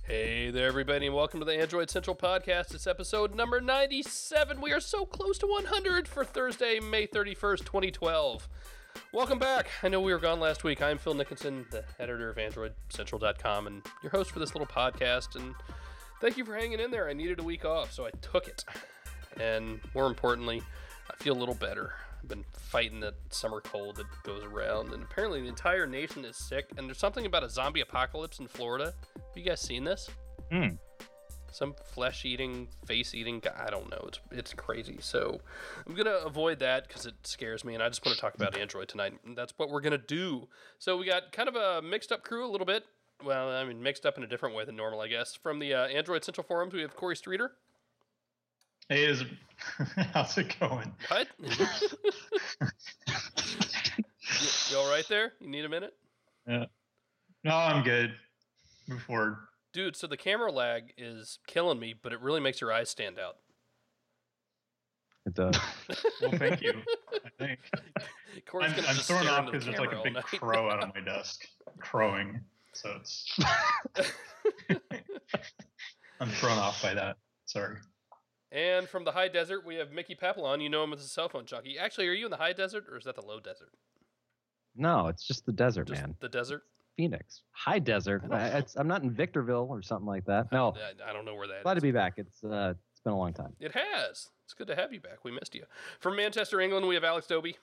Hey there, everybody, and welcome to the Android Central Podcast. It's episode number 97. We are so close to 100 for Thursday, May 31st, 2012. Welcome back. I know we were gone last week. I'm Phil Nickinson, the editor of AndroidCentral.com, and your host for this little podcast. And thank you for hanging in there. I needed a week off, so I took it. And more importantly, I feel a little better. I've been fighting that summer cold that goes around, and apparently the entire nation is sick, and there's something about a zombie apocalypse in Florida. Have you guys seen this? Some flesh-eating, face-eating guy. I don't know. It's crazy. So I'm going to avoid that because it scares me, and I just want to talk about Android tonight, and that's what we're going to do. So we got kind of a mixed-up crew a little bit. Well, I mean, mixed up in a different way than normal, I guess. From the Android Central forums, we have Corey Streeter. Hey, how's it going? What? You all right there? You need a minute? Yeah. No, I'm good. Move forward. Dude, so the camera lag is killing me, but it really makes your eyes stand out. It does. Well, thank you. I think. Corey's I'm thrown off because there's like a big crow out of my desk crowing. So it's... I'm thrown off by that. Sorry. And from the high desert, we have Mickey Papillon. You know him as a cell phone junkie. Actually, are you in the high desert, or is that the low desert? No, it's just the desert, man. The desert? Phoenix. High desert. I'm not in Victorville or something like that. No. I don't know where that Glad is. to be back. It's been a long time. It has. It's good to have you back. We missed you. From Manchester, England, we have Alex Doby.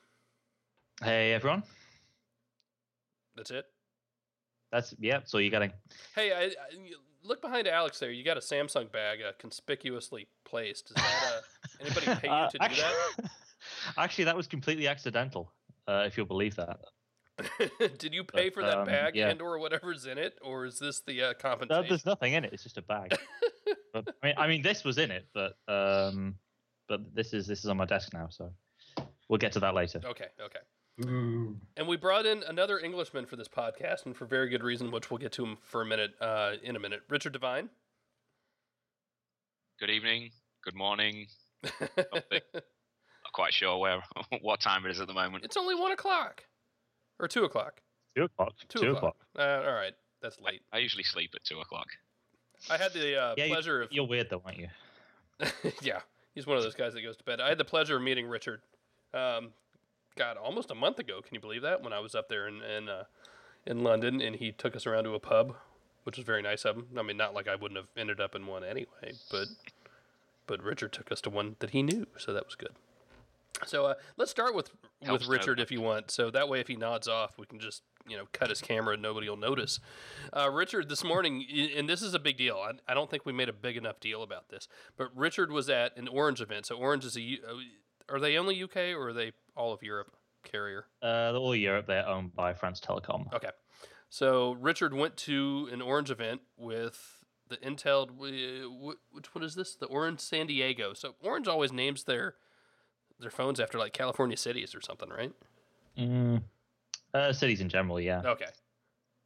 Hey, everyone. That's it? So you got Hey, I look behind Alex there. You got a Samsung bag conspicuously placed. Is that anybody pay you to do that? Actually, that was completely accidental, if you'll believe that. Did you pay for that bag and or whatever's in it, or is this the compensation? No, there's nothing in it. It's just a bag. But, I mean, this was in it, but this is on my desk now, so we'll get to that later. Okay. Ooh. And we brought in another Englishman for this podcast, and for very good reason, which we'll get to him for in a minute. Richard Devine. Good evening. Good morning. Not quite sure what time it is at the moment. It's only 1 o'clock. Or 2 o'clock. 2 o'clock. 2 o'clock. All right. That's late. I usually sleep at 2 o'clock. I had the pleasure of... You're weird, though, aren't you? Yeah. He's one of those guys that goes to bed. I had the pleasure of meeting Richard, almost a month ago. Can you believe that? When I was up there in London, and he took us around to a pub, which was very nice of him. I mean, not like I wouldn't have ended up in one anyway, but Richard took us to one that he knew, so that was good. So let's start with Richard if you want. So that way, if he nods off, we can just cut his camera and nobody will notice. Richard, this morning, and this is a big deal. I don't think we made a big enough deal about this, but Richard was at an Orange event. So Orange is are they only UK or are they all of Europe carrier? They're all Europe. They're owned by France Telecom. Okay. So Richard went to an Orange event with the Intel. What is this? The Orange San Diego. So Orange always names their phones after like California cities or something, right? Cities in general, yeah. Okay.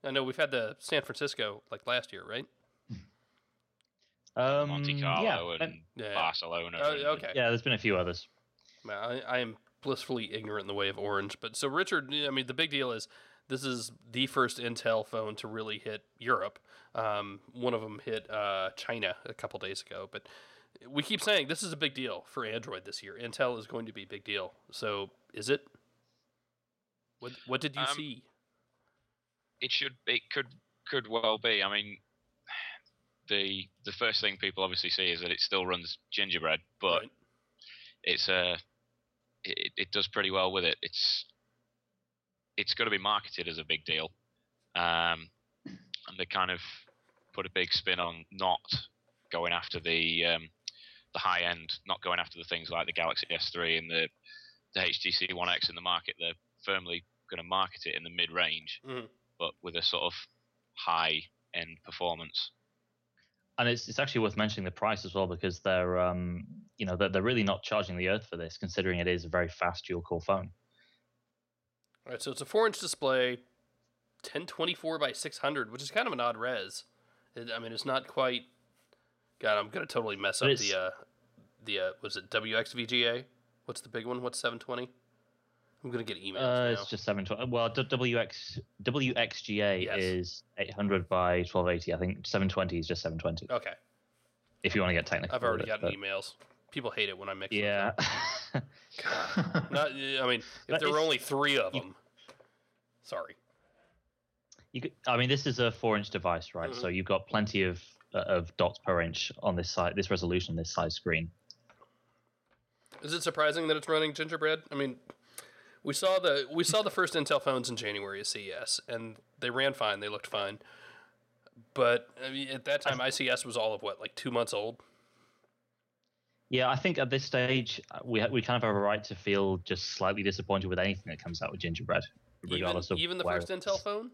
I know we've had the San Francisco like last year, right? Monte Carlo and Barcelona. Okay. Yeah, there's been a few others. I am blissfully ignorant in the way of Orange. But so Richard, I mean, the big deal is this is the first Intel phone to really hit Europe. One of them hit China a couple days ago, but we keep saying this is a big deal for Android this year. Intel is going to be a big deal. So is it? What did you see? It could well be. I mean, the first thing people obviously see is that it still runs gingerbread, but right. It does pretty well with it. It's going to be marketed as a big deal, and they kind of put a big spin on not going after the high end, not going after the things like the Galaxy S3 and the HTC One X in the market. They're firmly going to market it in the mid range, but with a sort of high end performance. And it's actually worth mentioning the price as well, because they're they're really not charging the earth for this, considering it is a very fast dual core phone. All right, so it's a 4-inch display, 1024 by 600, which is kind of an odd res. It's not quite. God, I'm gonna totally mess up the was it WXVGA? What's the big one? What's 720? I'm gonna get emails now. It's just 720. Well, WXGA is 800 by 1280. I think 720 is just 720. Okay. If you want to get technical. I've already gotten emails. People hate it when I mix them. Yeah. I mean, if there were only 3 of them. Sorry. This is a 4-inch device, right? Mm-hmm. So you've got plenty of dots per inch on this side, this resolution, this size screen. Is it surprising that it's running Gingerbread? I mean, we saw the first Intel phones in January at CES, and they ran fine. They looked fine. But I mean, at that time, ICS was all of what, like 2 months old? Yeah, I think at this stage, we kind of have a right to feel just slightly disappointed with anything that comes out with Gingerbread, regardless of even the first Intel phone.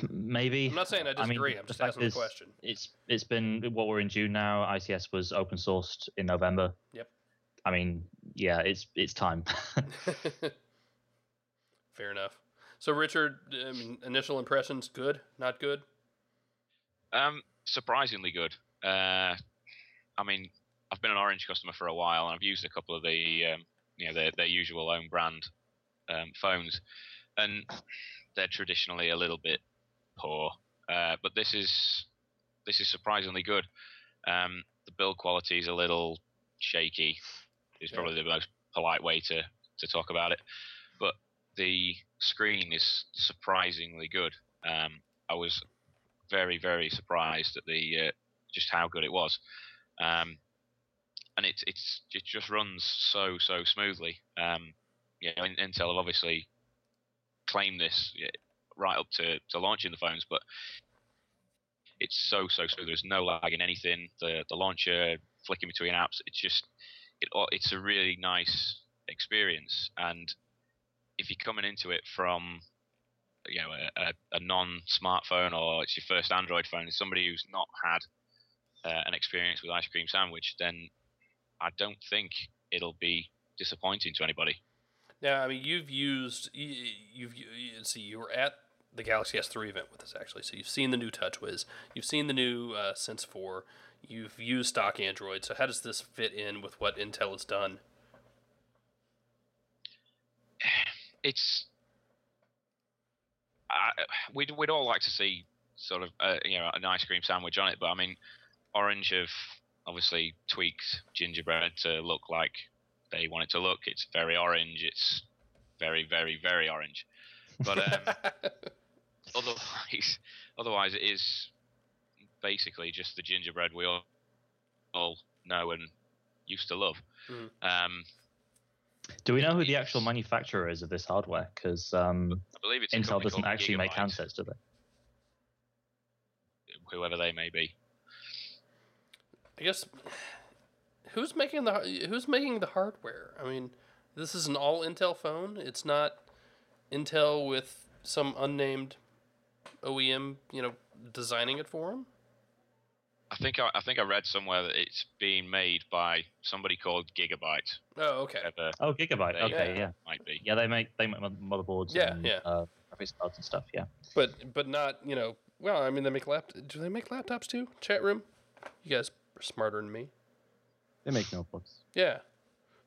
Maybe. I'm not saying I disagree. I'm just asking the question. It's been what we're in June now. ICS was open sourced in November. Yep. I mean, yeah, it's time. Fair enough. So, Richard, initial impressions: good, not good? Surprisingly good. I mean, I've been an Orange customer for a while, and I've used a couple of the their usual own brand phones, and they're traditionally a little bit poor. But this is surprisingly good. The build quality is a little shaky. Is probably the most polite way to talk about it. But the screen is surprisingly good. I was very, very surprised at the just how good it was. And it just runs so smoothly. Intel have obviously claimed this right up to launching the phones, but it's so smooth. There's no lag in anything. The launcher flicking between apps, it's a really nice experience. And if you're coming into it from a non-smartphone, or it's your first Android phone, somebody who's not had an experience with Ice Cream Sandwich, then I don't think it'll be disappointing to anybody. Now, I mean, you were at the Galaxy S3 event with us, actually. So you've seen the new TouchWiz, you've seen the new Sense 4, you've used stock Android. So how does this fit in with what Intel has done? We'd all like to see sort of an ice cream sandwich on it, but I mean, Orange have obviously tweaked Gingerbread to look like they want it to look. It's very orange. It's very, very, very orange. But otherwise, it is basically just the Gingerbread we all know and used to love. Mm. Do we know who the actual manufacturer is of this hardware? Because I believe it's Intel doesn't actually make handsets, do they? Whoever they may be. I guess who's making the hardware? I mean, this is an all Intel phone. It's not Intel with some unnamed OEM, designing it for them. I think I read somewhere that it's being made by somebody called Gigabyte. Oh, okay. Gigabyte. Okay, yeah. Might be. Yeah, they make motherboards. Yeah, and, yeah. graphics cards and stuff. Yeah. But not Well, I mean, they make Do they make laptops too? Chat room. You guys are smarter than me. They make notebooks. Yeah.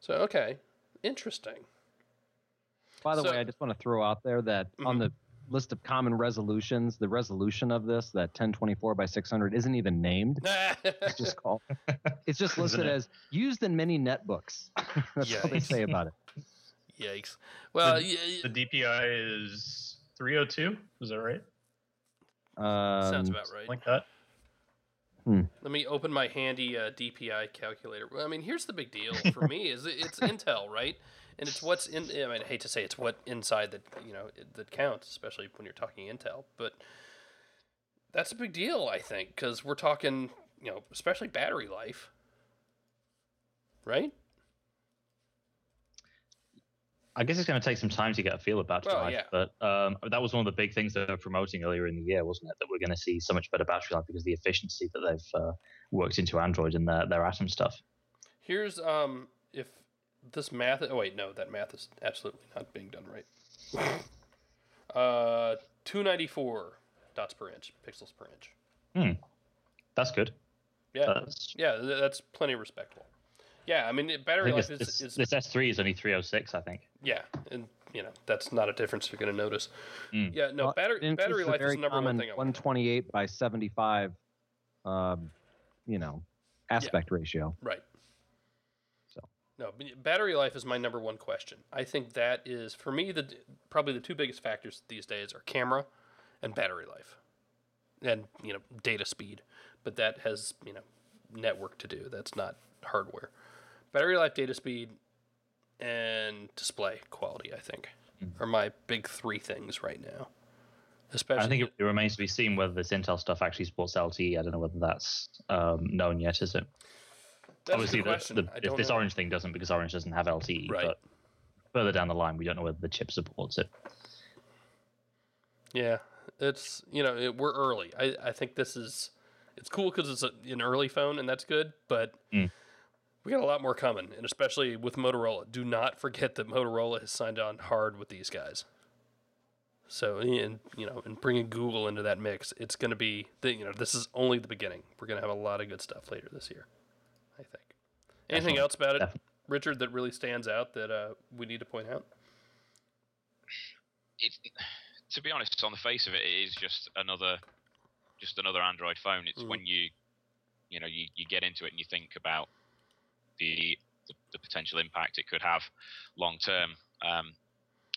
So okay, interesting. By the way, I just want to throw out there that on the list of common resolutions, the resolution of this, that 1024 by 600, isn't even named. It's just called. It's just listed as used in many netbooks. That's all they say about it. Yikes. Well, the DPI is 302. Is that right? Sounds about right. Like that. Let me open my handy DPI calculator. Well, I mean, here's the big deal for me: is it's Intel, right? And it's what's in. I mean, I hate to say it's what inside that that counts, especially when you're talking Intel. But that's a big deal, I think, because we're talking, especially battery life, right? I guess it's going to take some time to get a feel of battery life, but that was one of the big things they were promoting earlier in the year, wasn't it? That we're going to see so much better battery life because of the efficiency that they've worked into Android and their Atom stuff. Here's if this math. Oh wait, no, that math is absolutely not being done right. 294 dots per inch, pixels per inch. That's good. Yeah, that's plenty respectable. Yeah, I mean, battery life is this S3 is only 306, I think. Yeah, and that's not a difference you're going to notice. Mm. Yeah, no, battery life is the number one thing. 128 by 75, aspect ratio. Right. So no, battery life is my number one question. I think that is, for me, probably the two biggest factors these days are camera and battery life, and data speed. But that has network to do. That's not hardware. Battery life, data speed, and display quality, I think, are my big three things right now. Especially, I think it remains to be seen whether this Intel stuff actually supports LTE. I don't know whether that's known yet, is it? That's obviously a good question. if this Orange thing doesn't, because Orange doesn't have LTE. Right. But further down the line, we don't know whether the chip supports it. Yeah, it's we're early. I think it's cool because it's an early phone and that's good, but we got a lot more coming, and especially with Motorola. Do not forget that Motorola has signed on hard with these guys. So, and bringing Google into that mix, it's going to be this is only the beginning. We're going to have a lot of good stuff later this year, I think. Anything else about it, Richard, that really stands out that we need to point out? To be honest, on the face of it, it is just another Android phone. It's when you get into it and you think about the potential impact it could have long term.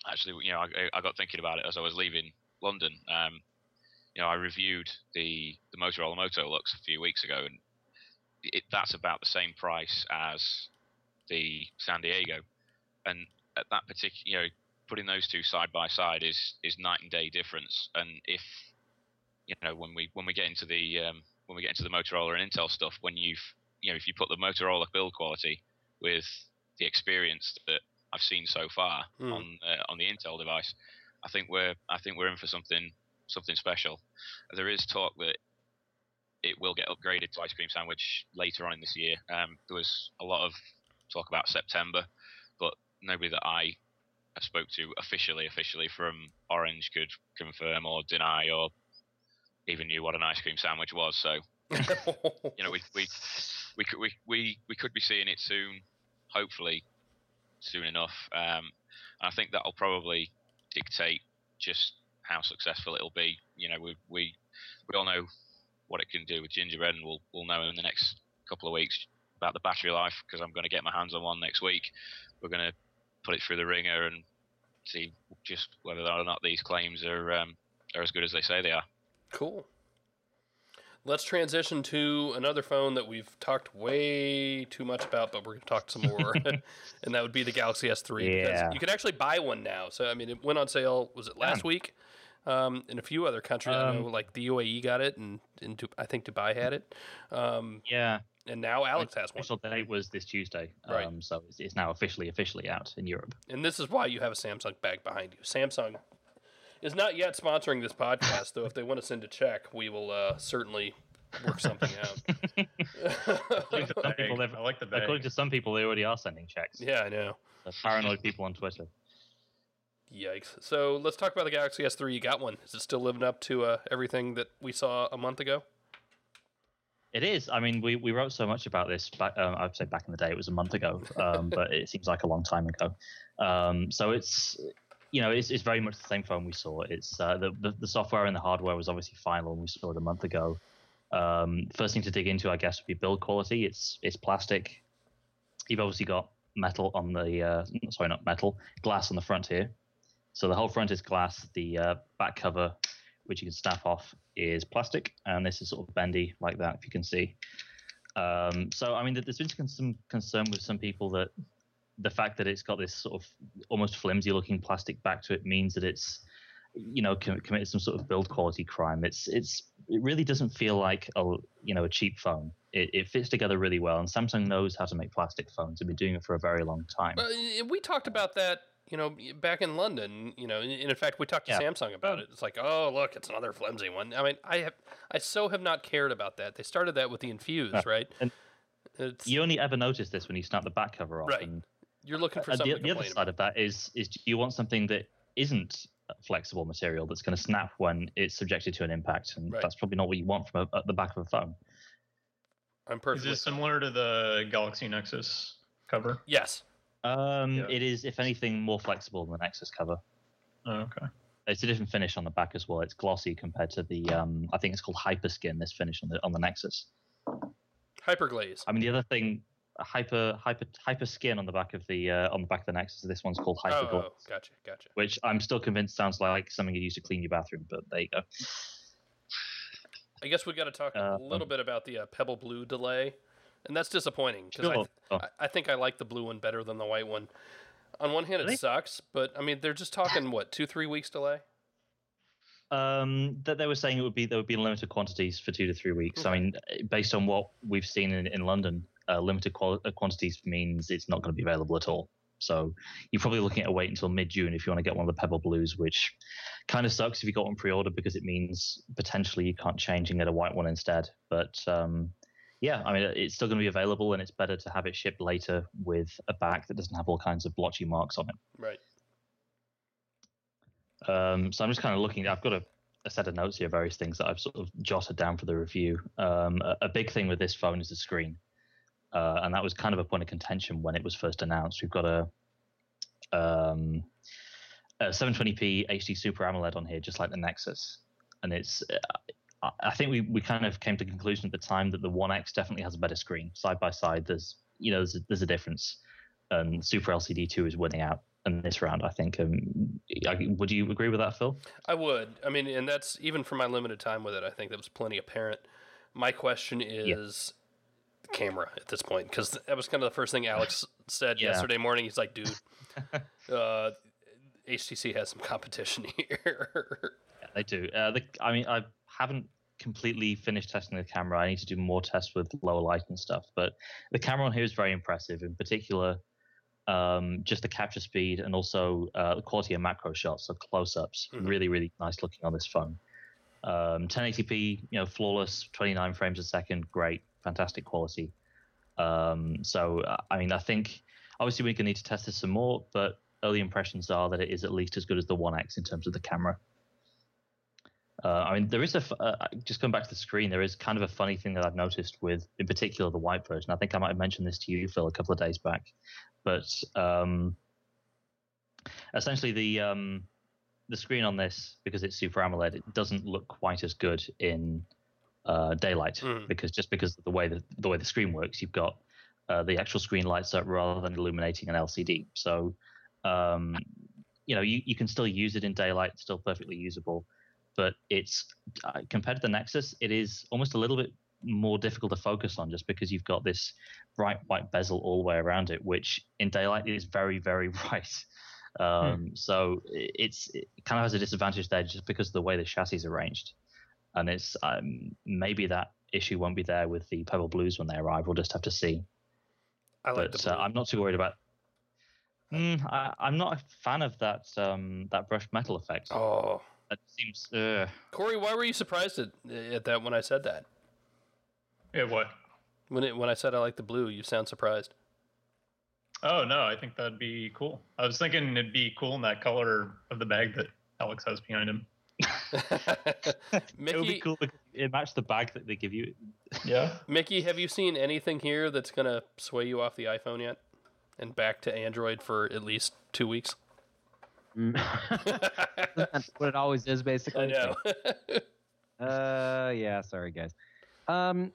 Actually, I got thinking about it as I was leaving London. I reviewed the Motorola Moto Lux a few weeks ago, and that's about the same price as the San Diego. And at that particular, putting those two side by side is night and day difference. And if when we get into the Motorola and Intel stuff, if you put the Motorola build quality with the experience that I've seen so far on the Intel device, I think we're in for something special. There is talk that it will get upgraded to Ice Cream Sandwich later on in this year. There was a lot of talk about September, but nobody that I spoke to officially from Orange could confirm or deny or even knew what an ice cream sandwich was. So we could be seeing it soon, hopefully soon enough. I think that'll probably dictate just how successful it'll be. We all know what it can do with gingerbread, and we'll know in the next couple of weeks about the battery life, because I'm going to get my hands on one next week. We're going to put it through the ringer and see just whether or not these claims are as good as they say they are. Cool. Let's transition to another phone that we've talked way too much about, but we're going to talk some more, and that would be the Galaxy S3. Yeah. Because you can actually buy one now. So, I mean, it went on sale, was it last week? In a few other countries, I know, like the UAE got it, and I think Dubai had it. Yeah. And now Alex has one. Official date was this Tuesday, right. So it's now officially out in Europe. And this is why you have a Samsung bag behind you. Samsung is not yet sponsoring this podcast, though. If they want to send a check, we will certainly work something out. I like the bag. According to some people, they already are sending checks. Yeah, I know. The paranoid people on Twitter. Yikes. So let's talk about the Galaxy S3. You got one. Is it still living up to everything that we saw a month ago? It is. I mean, we wrote so much about this. I'd say back in the day, it was a month ago, but it seems like a long time ago. So it's very much the same phone we saw. It's the software and the hardware was obviously final, and we saw it a month ago. First thing to dig into, I guess, would be build quality. It's plastic. You've obviously got metal on the glass on the front here. So the whole front is glass. The back cover, which you can snap off, is plastic, and this is sort of bendy like that, if you can see. So, I mean, there's been some concern with some people that the fact that it's got this sort of almost flimsy-looking plastic back to it means that it's, committed some sort of build quality crime. It really doesn't feel like a cheap phone. It fits together really well, and Samsung knows how to make plastic phones. They've been doing it for a very long time. We talked about that, back in London, and in fact, we talked to Samsung about it. It's like, oh, look, it's another flimsy one. I mean, I so have not cared about that. They started that with the Infuse, right? And you only ever notice this when you snap the back cover off. Right. And you're looking for something. The other side of that is do you want something that isn't flexible material that's going to snap when it's subjected to an impact, and that's probably not what you want from the back of a phone. I'm perfectly. Is this similar to the Galaxy Nexus cover? Yes. It is, if anything, more flexible than the Nexus cover. Oh, okay. It's a different finish on the back as well. It's glossy compared to the I think it's called Hyperskin. This finish on the Nexus. Hyperglaze. I mean, the other thing, Hyperskin on the back of the Nexus. This one's called Hyperglaze. Oh, gotcha. Which I'm still convinced sounds like something you use to clean your bathroom. But there you go. I guess we got to talk a little bit about the Pebble Blue delay, and that's disappointing because I think I like the blue one better than the white one. On one hand, it sucks, but I mean, they're just talking 2-3 weeks delay. That they were saying there would be limited quantities for 2 to 3 weeks. Okay. I mean, based on what we've seen in London, limited quantities means it's not going to be available at all. So you're probably looking at a wait until mid-June if you want to get one of the Pebble Blues, which kind of sucks if you got one pre-order because it means potentially you can't change and get a white one instead. But yeah, I mean, it's still going to be available, and it's better to have it shipped later with a back that doesn't have all kinds of blotchy marks on it. Right. So I'm just kind of looking. I've got a set of notes here, various things that I've sort of jotted down for the review. A big thing with this phone is the screen, and that was kind of a point of contention when it was first announced. We've got a 720p HD Super AMOLED on here, just like the Nexus, and it's. I think we kind of came to the conclusion at the time that the One X definitely has a better screen. Side by side, there's a difference, and Super LCD 2 is winning out in this round, I think. Would you agree with that, Phil? I would. I mean, and that's even for my limited time with it. I think that was plenty apparent. My question is the camera at this point, because that was kind of the first thing Alex said yesterday morning. He's like, dude, HTC has some competition here. Yeah, they do. I mean, I haven't completely finished testing the camera. I need to do more tests with lower light and stuff, but the camera on here is very impressive. In particular, just the capture speed and also the quality of macro shots, so close-ups, really, really nice looking on this phone. 1080p, flawless, 29 frames a second, great, fantastic quality. So, I mean, I think obviously we're going to need to test this some more, but early impressions are that it is at least as good as the One X in terms of the camera. I mean, there is just going back to the screen, there is kind of a funny thing that I've noticed with, in particular, the white version. I think I might have mentioned this to you, Phil, a couple of days back. But essentially, the screen on this, because it's Super AMOLED, it doesn't look quite as good in daylight because of the way the screen works. You've got the actual screen lights up rather than illuminating an LCD. So you can still use it in daylight, it's still perfectly usable. But it's compared to the Nexus, it is almost a little bit more difficult to focus on just because you've got this bright white bezel all the way around it, which in daylight is very, very bright. So it kind of has a disadvantage there just because of the way the chassis is arranged. And it's maybe that issue won't be there with the Pebble Blues when they arrive. We'll just have to see. I'm not too worried about. I'm not a fan of that brushed metal effect. Oh. That seems. Corey, why were you surprised at that when I said that? Yeah, what? When I said I like the blue, you sound surprised. Oh no, I think that'd be cool. I was thinking it'd be cool in that color of the bag that Alex has behind him. Mickey, it would be cool because it matched the bag that they give you. Yeah. Mickey, have you seen anything here that's gonna sway you off the iPhone yet, and back to Android for at least 2 weeks? That's what it always is, basically. I know. Yeah, sorry guys. I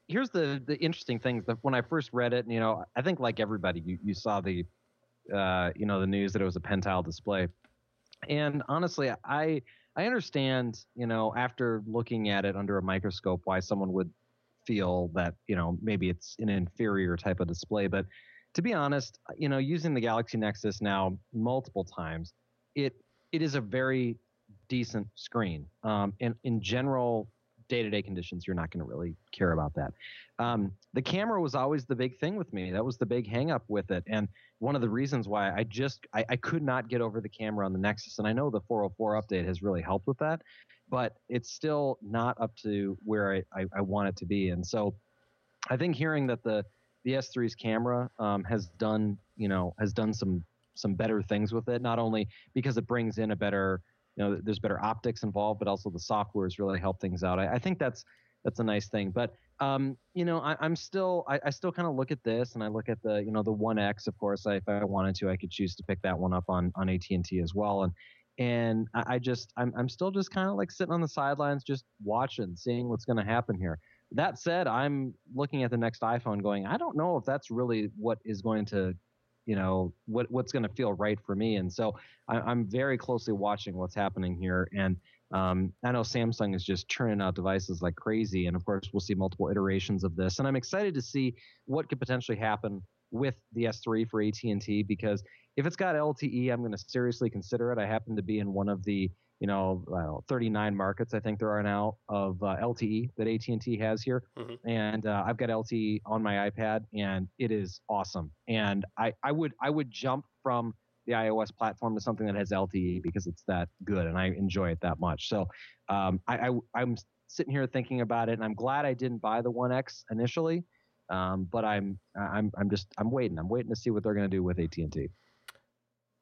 here's the interesting thing that when I first read it, I think like everybody, you saw the the news that it was a pentile display, and honestly, I understand, after looking at it under a microscope, why someone would feel that maybe it's an inferior type of display, but to be honest, using the Galaxy Nexus now multiple times, it is a very decent screen. And in general, day-to-day conditions, you're not going to really care about that. The camera was always the big thing with me. That was the big hang-up with it. And one of the reasons why I could not get over the camera on the Nexus, and I know the 404 update has really helped with that, but it's still not up to where I want it to be. And so I think hearing that the S3's camera has done some better things with it, not only because it brings in a better, there's better optics involved, but also the software has really helped things out. I think that's that's a nice thing. But I still kind of look at this, and I look at the the One X. Of course, if I wanted to, I could choose to pick that one up on AT&T as well. And I'm still just kind of like sitting on the sidelines, just watching, seeing what's going to happen here. That said, I'm looking at the next iPhone, going, I don't know if that's really what is going to, what's going to feel right for me. And so I'm very closely watching what's happening here. And I know Samsung is just churning out devices like crazy. And of course, we'll see multiple iterations of this. And I'm excited to see what could potentially happen with the S3 for AT&T, because if it's got LTE, I'm going to seriously consider it. I happen to be in one of the 39 markets I think there are now of LTE that AT&T has here, and I've got LTE on my iPad, and it is awesome. And I would jump from the iOS platform to something that has LTE because it's that good, and I enjoy it that much. So I'm sitting here thinking about it, and I'm glad I didn't buy the One X initially, but I'm waiting. I'm waiting to see what they're going to do with AT&T.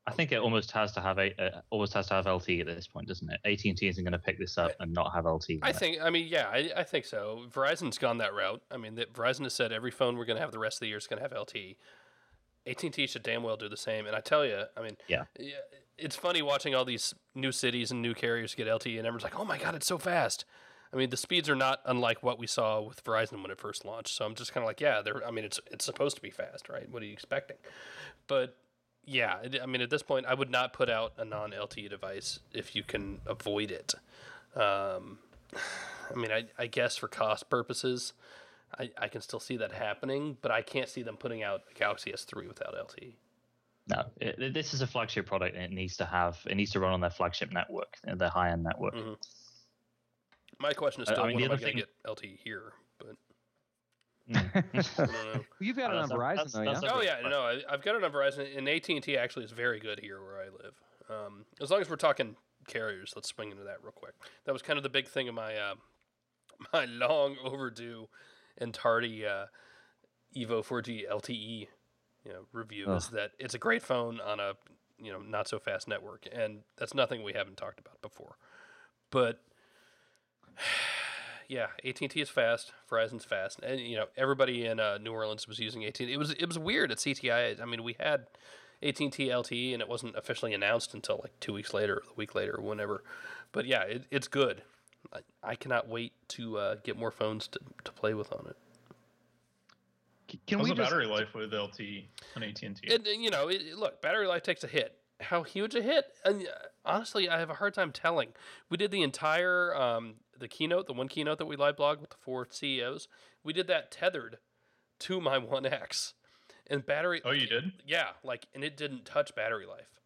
I think it almost has to have LTE at this point, doesn't it? AT&T isn't going to pick this up and not have LTE. I think so. Verizon's gone that route. I mean, Verizon has said every phone we're going to have the rest of the year is going to have LTE. AT&T should damn well do the same. And I tell you, I mean, it's funny watching all these new cities and new carriers get LTE, and everyone's like, "Oh my God, it's so fast." I mean, the speeds are not unlike what we saw with Verizon when it first launched. So I'm just kind of like, it's supposed to be fast, right? What are you expecting? But yeah, I mean, at this point, I would not put out a non-LTE device if you can avoid it. I mean, I guess for cost purposes, I can still see that happening, but I can't see them putting out a Galaxy S3 without LTE. No, this is a flagship product, and it needs to run on their flagship network, their high-end network. Mm-hmm. My question is still, when am I going to get LTE here? But You've got it on Verizon, though, yeah? Oh, yeah. No, I've got it on Verizon, and AT&T actually is very good here where I live. As long as we're talking carriers, let's swing into that real quick. That was kind of the big thing of my my long overdue and tardy Evo 4G LTE review is that it's a great phone on a not so fast network, and that's nothing we haven't talked about before. But yeah, AT&T is fast, Verizon's fast, and everybody in New Orleans was using AT&T. It was weird at CTI. I mean, we had AT&T LTE, and it wasn't officially announced until like 2 weeks later, or a week later, or whenever. But yeah, it's good. I cannot wait to get more phones to play with on it. How's the battery life with LTE on AT&T? Look, battery life takes a hit. How huge a hit? And honestly, I have a hard time telling. We did the entire the one keynote that we live blogged with the 4 CEOs. We did that tethered to my One X, and battery. Oh, you did? Yeah, and it didn't touch battery life.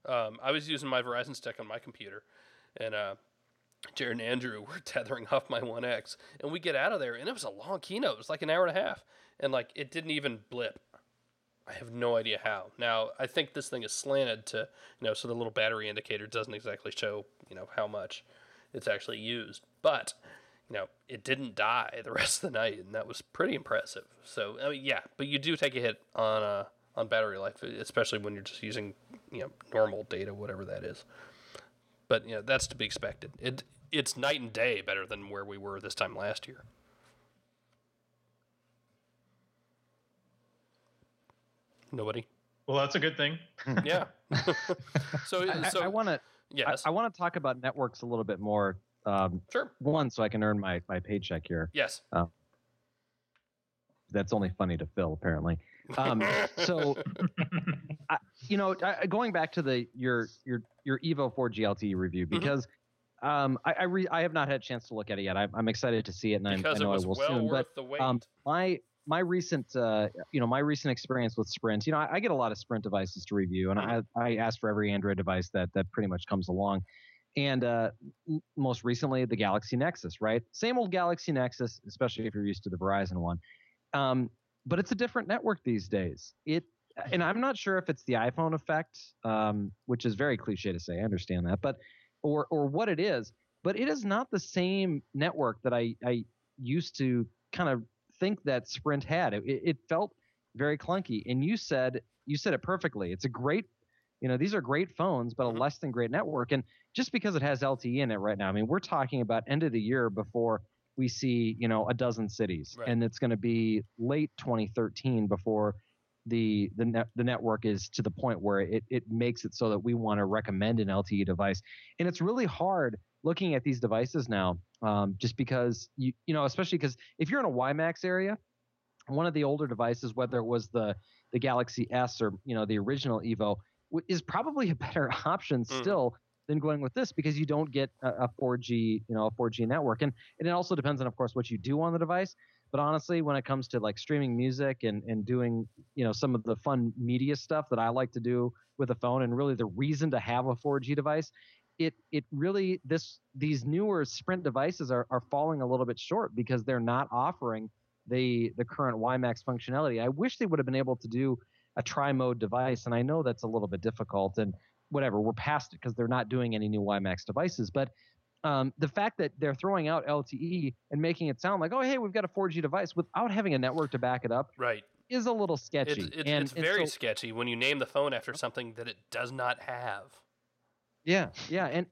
I was using my Verizon stick on my computer, and Jared and Andrew were tethering off my One X, and we get out of there, and it was a long keynote. It was like an hour and a half, and it didn't even blip. I have no idea how. Now, I think this thing is slanted to, so the little battery indicator doesn't exactly show, how much it's actually used. But, it didn't die the rest of the night, and that was pretty impressive. So, I mean, yeah, but you do take a hit on battery life, especially when you're just using, normal data, whatever that is. But, that's to be expected. It's night and day better than where we were this time last year. Nobody. Well, that's a good thing. Yeah. So I want to. Yes. I want to talk about networks a little bit more. Sure. One, so I can earn my paycheck here. Yes. That's only funny to Phil, apparently. So, going back to your Evo 4G LTE review, because I have not had a chance to look at it yet. I'm excited to see it, and I know I will soon. But the wait. My recent experience with Sprint, I get a lot of Sprint devices to review, and I ask for every Android device that pretty much comes along. And most recently, the Galaxy Nexus, right? Same old Galaxy Nexus, especially if you're used to the Verizon one. But it's a different network these days. And I'm not sure if it's the iPhone effect, which is very cliche to say. I understand that, but or what it is. But it is not the same network that I used to kind of think that Sprint had. It felt very clunky. And you said it perfectly. It's a great, these are great phones, but a less than great network. And just because it has LTE in it right now, I mean, we're talking about end of the year before we see, a dozen cities, right. and it's going to be late 2013 before the network is to the point where it makes it so that we want to recommend an LTE device. And it's really hard looking at these devices now, just because especially because if you're in a WiMAX area, one of the older devices, whether it was the Galaxy S or the original Evo, is probably a better option still than going with this, because you don't get a 4G, a 4G network. And it also depends on, of course, what you do on the device. But honestly, when it comes to like streaming music and doing, some of the fun media stuff that I like to do with a phone, and really the reason to have a 4G device, it really, these newer Sprint devices are falling a little bit short because they're not offering the current WiMAX functionality. I wish they would have been able to do a tri-mode device, and I know that's a little bit difficult, and whatever, we're past it because they're not doing any new WiMAX devices. But the fact that they're throwing out LTE and making it sound like, oh, hey, we've got a 4G device without having a network to back it up, right, is a little sketchy. It's very sketchy when you name the phone after something that it does not have. Yeah, and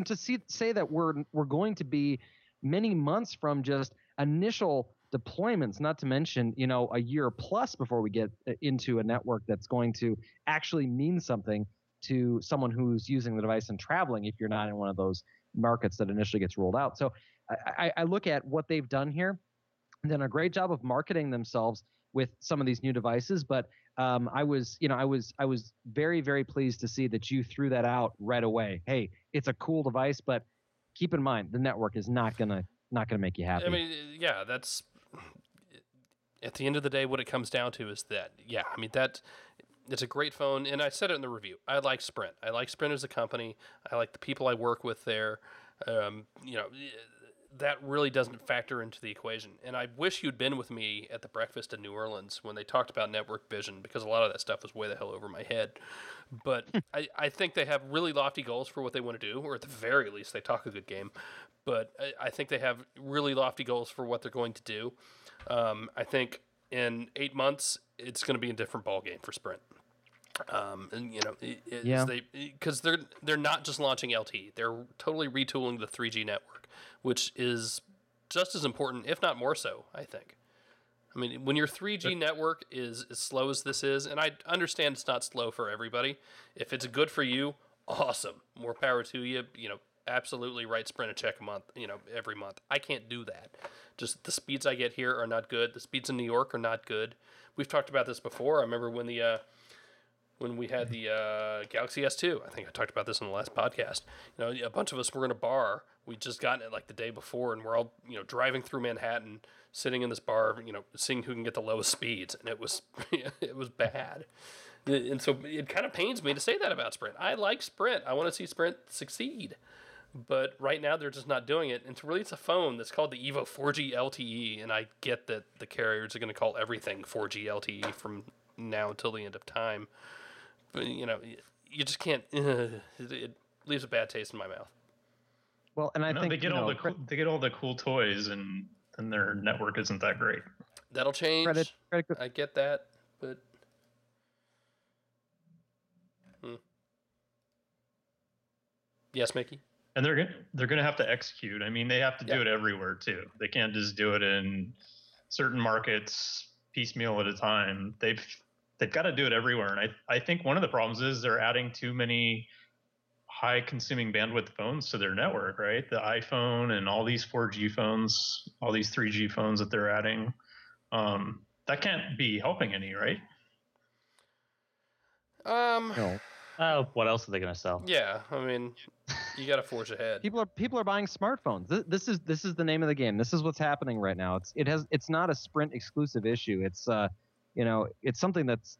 to say that we're going to be many months from just initial deployments, not to mention, a year plus before we get into a network that's going to actually mean something to someone who's using the device and traveling, if you're not in one of those markets that initially gets rolled out. So I look at what they've done here and done a great job of marketing themselves with some of these new devices. But I was very, very pleased to see that you threw that out right away. Hey, it's a cool device, but keep in mind the network is not gonna make you happy. I mean, yeah, that's at the end of the day what it comes down to is that, yeah, I mean, that it's a great phone, and I said it in the review. I like Sprint. I like Sprint as a company. I like the people I work with there. That really doesn't factor into the equation. And I wish you'd been with me at the breakfast in New Orleans when they talked about network vision, because a lot of that stuff was way the hell over my head. But I think they have really lofty goals for what they want to do, or at the very least, they talk a good game. But I think they have really lofty goals for what they're going to do. I think in 8 months, it's going to be a different ballgame for Sprint. Because they're not just launching LTE, they're totally retooling the 3G network, which is just as important, if not more so, I think. I mean, when your 3G network is as slow as this is, and I understand it's not slow for everybody, if it's good for you, awesome, more power to you. Absolutely write Sprint a check a month, every month. I can't do that. Just the speeds I get here are not good. The speeds in New York are not good. We've talked about this before. I remember when we had the Galaxy S2. I think I talked about this in the last podcast. A bunch of us were in a bar. We'd just gotten it like the day before, and we're all, driving through Manhattan, sitting in this bar, seeing who can get the lowest speeds, and it was it was bad. And so it kind of pains me to say that about Sprint. I like Sprint. I want to see Sprint succeed. But right now they're just not doing it. And it's a phone that's called the Evo 4G LTE, and I get that the carriers are going to call everything 4G LTE from now until the end of time. But, you just can't. It leaves a bad taste in my mouth. Well, and I think they get all the cool toys, and their network isn't that great. That'll change. I get that, but yes, Mickey. And they're gonna have to execute. I mean, they have to do it everywhere too. They can't just do it in certain markets piecemeal at a time. They've got to do it everywhere. And I think one of the problems is they're adding too many high consuming bandwidth phones to their network, right? The iPhone and all these 4G phones, all these 3G phones that they're adding. That can't be helping any, right? No. What else are they going to sell? Yeah, I mean, you got to forge ahead. People are buying smartphones. This is the name of the game. This is what's happening right now. It's not a Sprint exclusive issue. It's it's something that's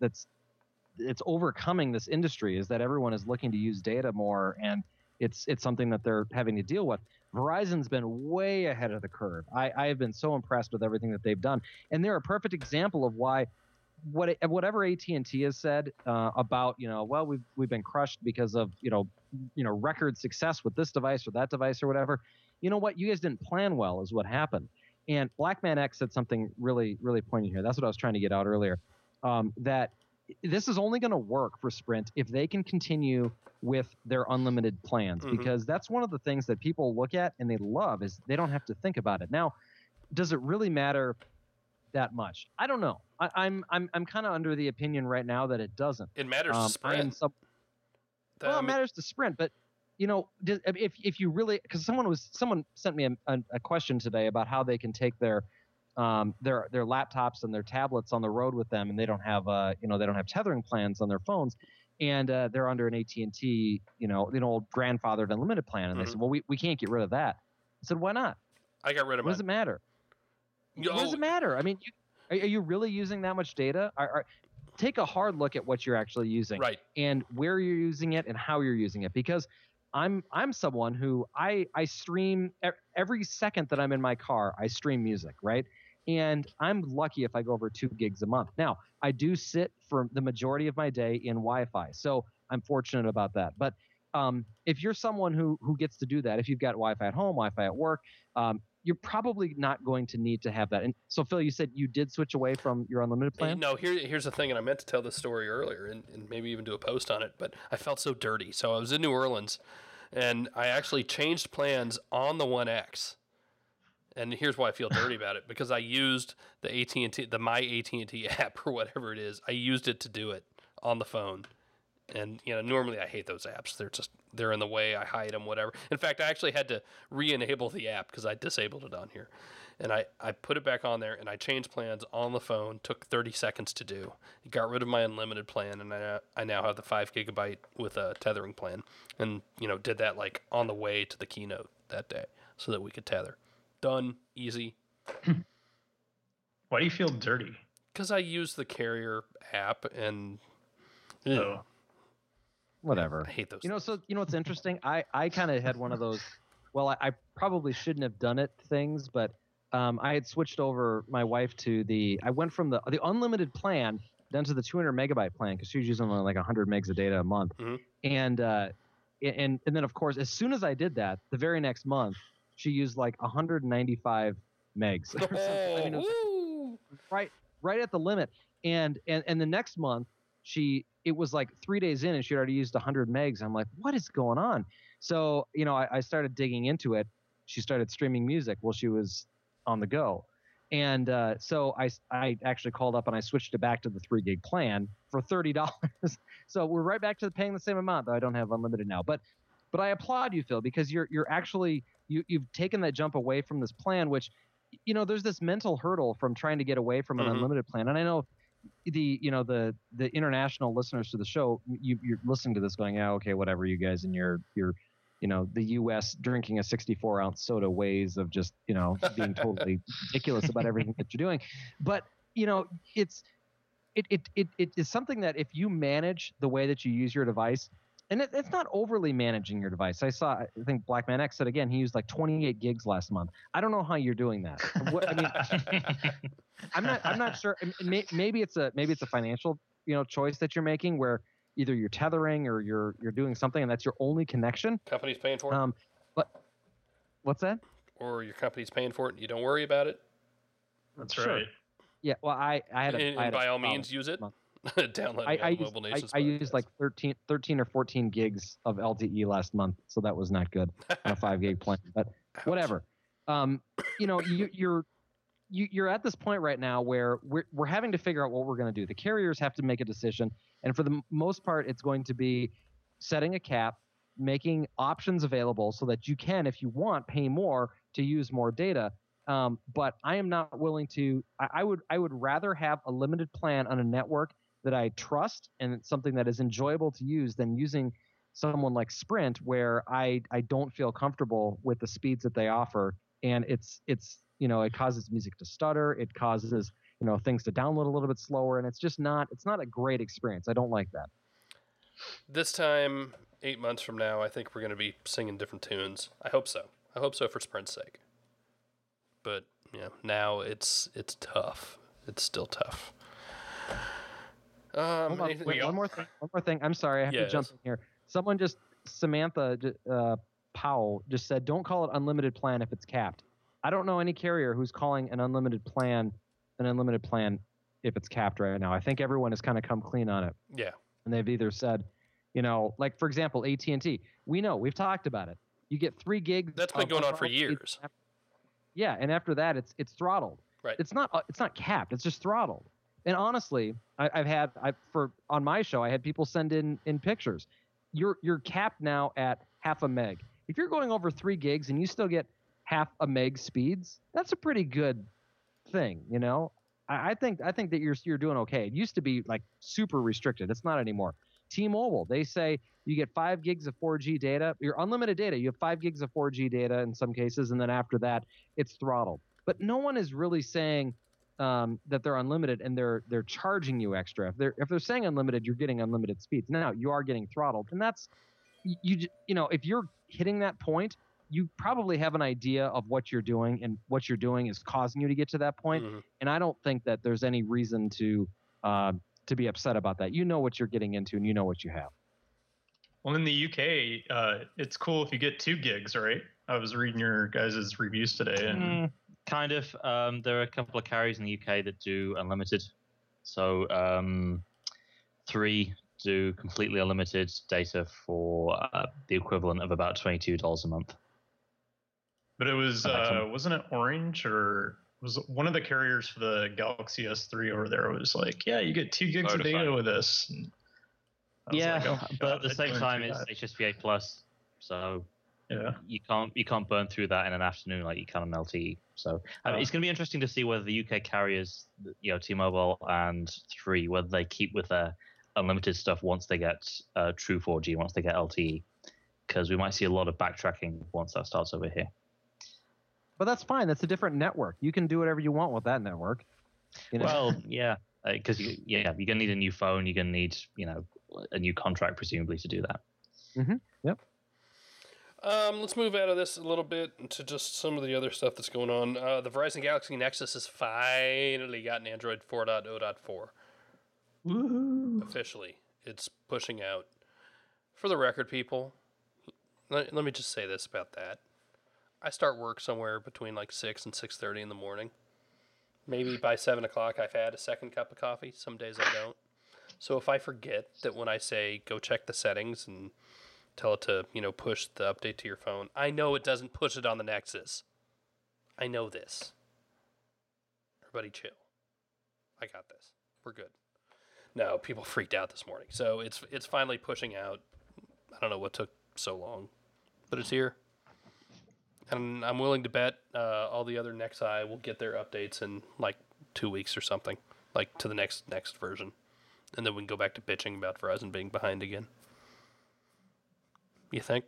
overcoming this industry, is that everyone is looking to use data more, and it's something that they're having to deal with. Verizon's been way ahead of the curve. I have been so impressed with everything that they've done, and they're a perfect example of why. Whatever AT&T has said about, we've been crushed because of record success with this device or that device or whatever. You know what? You guys didn't plan well, is what happened. And Blackman X said something really, really poignant here. That's what I was trying to get out earlier. That this is only going to work for Sprint if they can continue with their unlimited plans, because that's one of the things that people look at and they love is they don't have to think about it. Now, does it really matter that much? I don't know. I'm kind of under the opinion right now that it doesn't. It matters to Sprint. It matters to Sprint, but if you really, because someone sent me a question today about how they can take their laptops and their tablets on the road with them, and they don't have they don't have tethering plans on their phones, and they're under an AT&T an old grandfathered unlimited plan, and they said, well, we can't get rid of that. I said, why not? I got rid of mine. What does it matter? What does it matter? I mean, are you really using that much data? Take a hard look at what you're actually using, right, and where you're using it and how you're using it, because I'm someone who I stream every second that I'm in my car. I stream music, right? And I'm lucky if I go over 2 gigs a month. Now, I do sit for the majority of my day in Wi-Fi, so I'm fortunate about that. But if you're someone who gets to do that, if you've got Wi-Fi at home, Wi-Fi at work, you're probably not going to need to have that. And so, Phil, you said you did switch away from your unlimited plan? No, here's the thing, and I meant to tell this story earlier and maybe even do a post on it, but I felt so dirty. So I was in New Orleans, and I actually changed plans on the 1X. And here's why I feel dirty about it, because I used the My AT&T app or whatever it is. I used it to do it on the phone. And, normally I hate those apps. They're in the way. I hide them, whatever. In fact, I actually had to re-enable the app because I disabled it on here. And I put it back on there, and I changed plans on the phone. Took 30 seconds to do. Got rid of my unlimited plan, and I now have the 5 gigabyte with a tethering plan. And, did that like on the way to the keynote that day so that we could tether. Done. Easy. Why do you feel dirty? Because I use the carrier app and... Whatever. I hate those. So what's interesting? I kind of had one of those. Well, I probably shouldn't have done it things, but I had switched over my wife to I went from the unlimited plan down to the 200 megabyte plan because she was using like 100 megs of data a month, and then of course as soon as I did that, the very next month she used like 195 megs. I mean, right at the limit, and the next month it was like 3 days in and she already used 100 megs. I'm like, what is going on? So, I started digging into it. She started streaming music while she was on the go. And so I actually called up and I switched it back to the 3 gig plan for $30. So we're right back to paying the same amount, though I don't have unlimited now. But I applaud you, Phil, because you're actually, you've taken that jump away from this plan, which, there's this mental hurdle from trying to get away from an unlimited plan. And I know the international listeners to the show, you're listening to this going, yeah, okay, whatever, you guys and your the U.S. drinking a 64-ounce soda ways of just being totally ridiculous about everything that you're doing. But it is something that if you manage the way that you use your device, and it's not overly managing your device. I think Black Man X said again he used like 28 gigs last month. I don't know how you're doing that. I'm not sure. Maybe it's a financial choice that you're making where either you're tethering or you're doing something and that's your only connection. Company's paying for it. But what's that? Or your company's paying for it and you don't worry about it. That's right. Yeah. Well, I had by all means use it. Downloading on Mobile Nations. I used like 13 or 14 gigs of LTE last month, so that was not good on a 5 gig plan. But whatever. You're at this point right now where we're having to figure out what we're going to do. The carriers have to make a decision, and for the most part, it's going to be setting a cap, making options available so that you can, if you want, pay more to use more data. But I am not willing to. I would rather have a limited plan on a network that I trust and it's something that is enjoyable to use than using someone like Sprint where I don't feel comfortable with the speeds that they offer, and it causes music to stutter, it causes things to download a little bit slower, and it's not a great experience. I don't like that. This time 8 months from now, I think we're going to be singing different tunes. I hope so for Sprint's sake. But now it's tough. It's still tough. Hold on. Wait, one more thing. I'm sorry, I have to jump in here. Samantha Powell just said, "Don't call it unlimited plan if it's capped." I don't know any carrier who's calling an unlimited plan if it's capped right now. I think everyone has kind of come clean on it. Yeah. And they've either said, like for example, AT&T. We've talked about it. You get 3 gigs. That's been going on for years. Yeah, and after that, it's throttled. Right. It's not capped. It's just throttled. And honestly, on my show, I had people send in pictures. You're capped now at half a meg. If you're going over 3 gigs and you still get half a meg speeds, that's a pretty good thing, I think that you're doing okay. It used to be like super restricted. It's not anymore. T-Mobile, they say you get 5 gigs of 4G data. Your unlimited data, you have 5 gigs of 4G data in some cases, and then after that, it's throttled. But no one is really saying that they're unlimited and they're charging you extra. If they're saying unlimited, you're getting unlimited speeds. Now you are getting throttled, and that's if you're hitting that point, you probably have an idea of what you're doing, and what you're doing is causing you to get to that point. Mm-hmm. And I don't think that there's any reason to be upset about that. You know what you're getting into, and you know what you have. Well, in the UK, it's cool if you get 2 gigs, right? I was reading your guys' reviews today, and kind of. There are a couple of carriers in the UK that do unlimited. So 3 do completely unlimited data for the equivalent of about $22 a month. But it was wasn't it Orange, or was it one of the carriers for the Galaxy S3 over there was like, yeah, you get 2 gigs of data with this. Yeah, like, oh, but at the same time, it's HSPA plus, so yeah, you can't burn through that in an afternoon like you can on LTE. So it's going to be interesting to see whether the UK carriers, T-Mobile and 3, whether they keep with their unlimited stuff once they get true 4G, once they get LTE, because we might see a lot of backtracking once that starts over here. But that's fine. That's a different network. You can do whatever you want with that network. Well, yeah, because you're going to need a new phone. You're going to need, a new contract presumably to do that. Mm-hmm. Yep. Let's move out of this a little bit to just some of the other stuff that's going on. The Verizon Galaxy Nexus has finally gotten Android 4.0.4. Woohoo! Officially, it's pushing out. For the record, people, let me just say this about that. I start work somewhere between like 6 and 6:30 in the morning. Maybe by 7 o'clock I've had a second cup of coffee. Some days I don't. So if I forget that when I say go check the settings and tell it to, push the update to your phone, I know it doesn't push it on the Nexus. I know this. Everybody chill. I got this. We're good. No, people freaked out this morning. So it's finally pushing out. I don't know what took so long, but it's here. And I'm willing to bet all the other Nexi will get their updates in like 2 weeks or something, like to the next version. And then we can go back to bitching about Verizon being behind again. You think?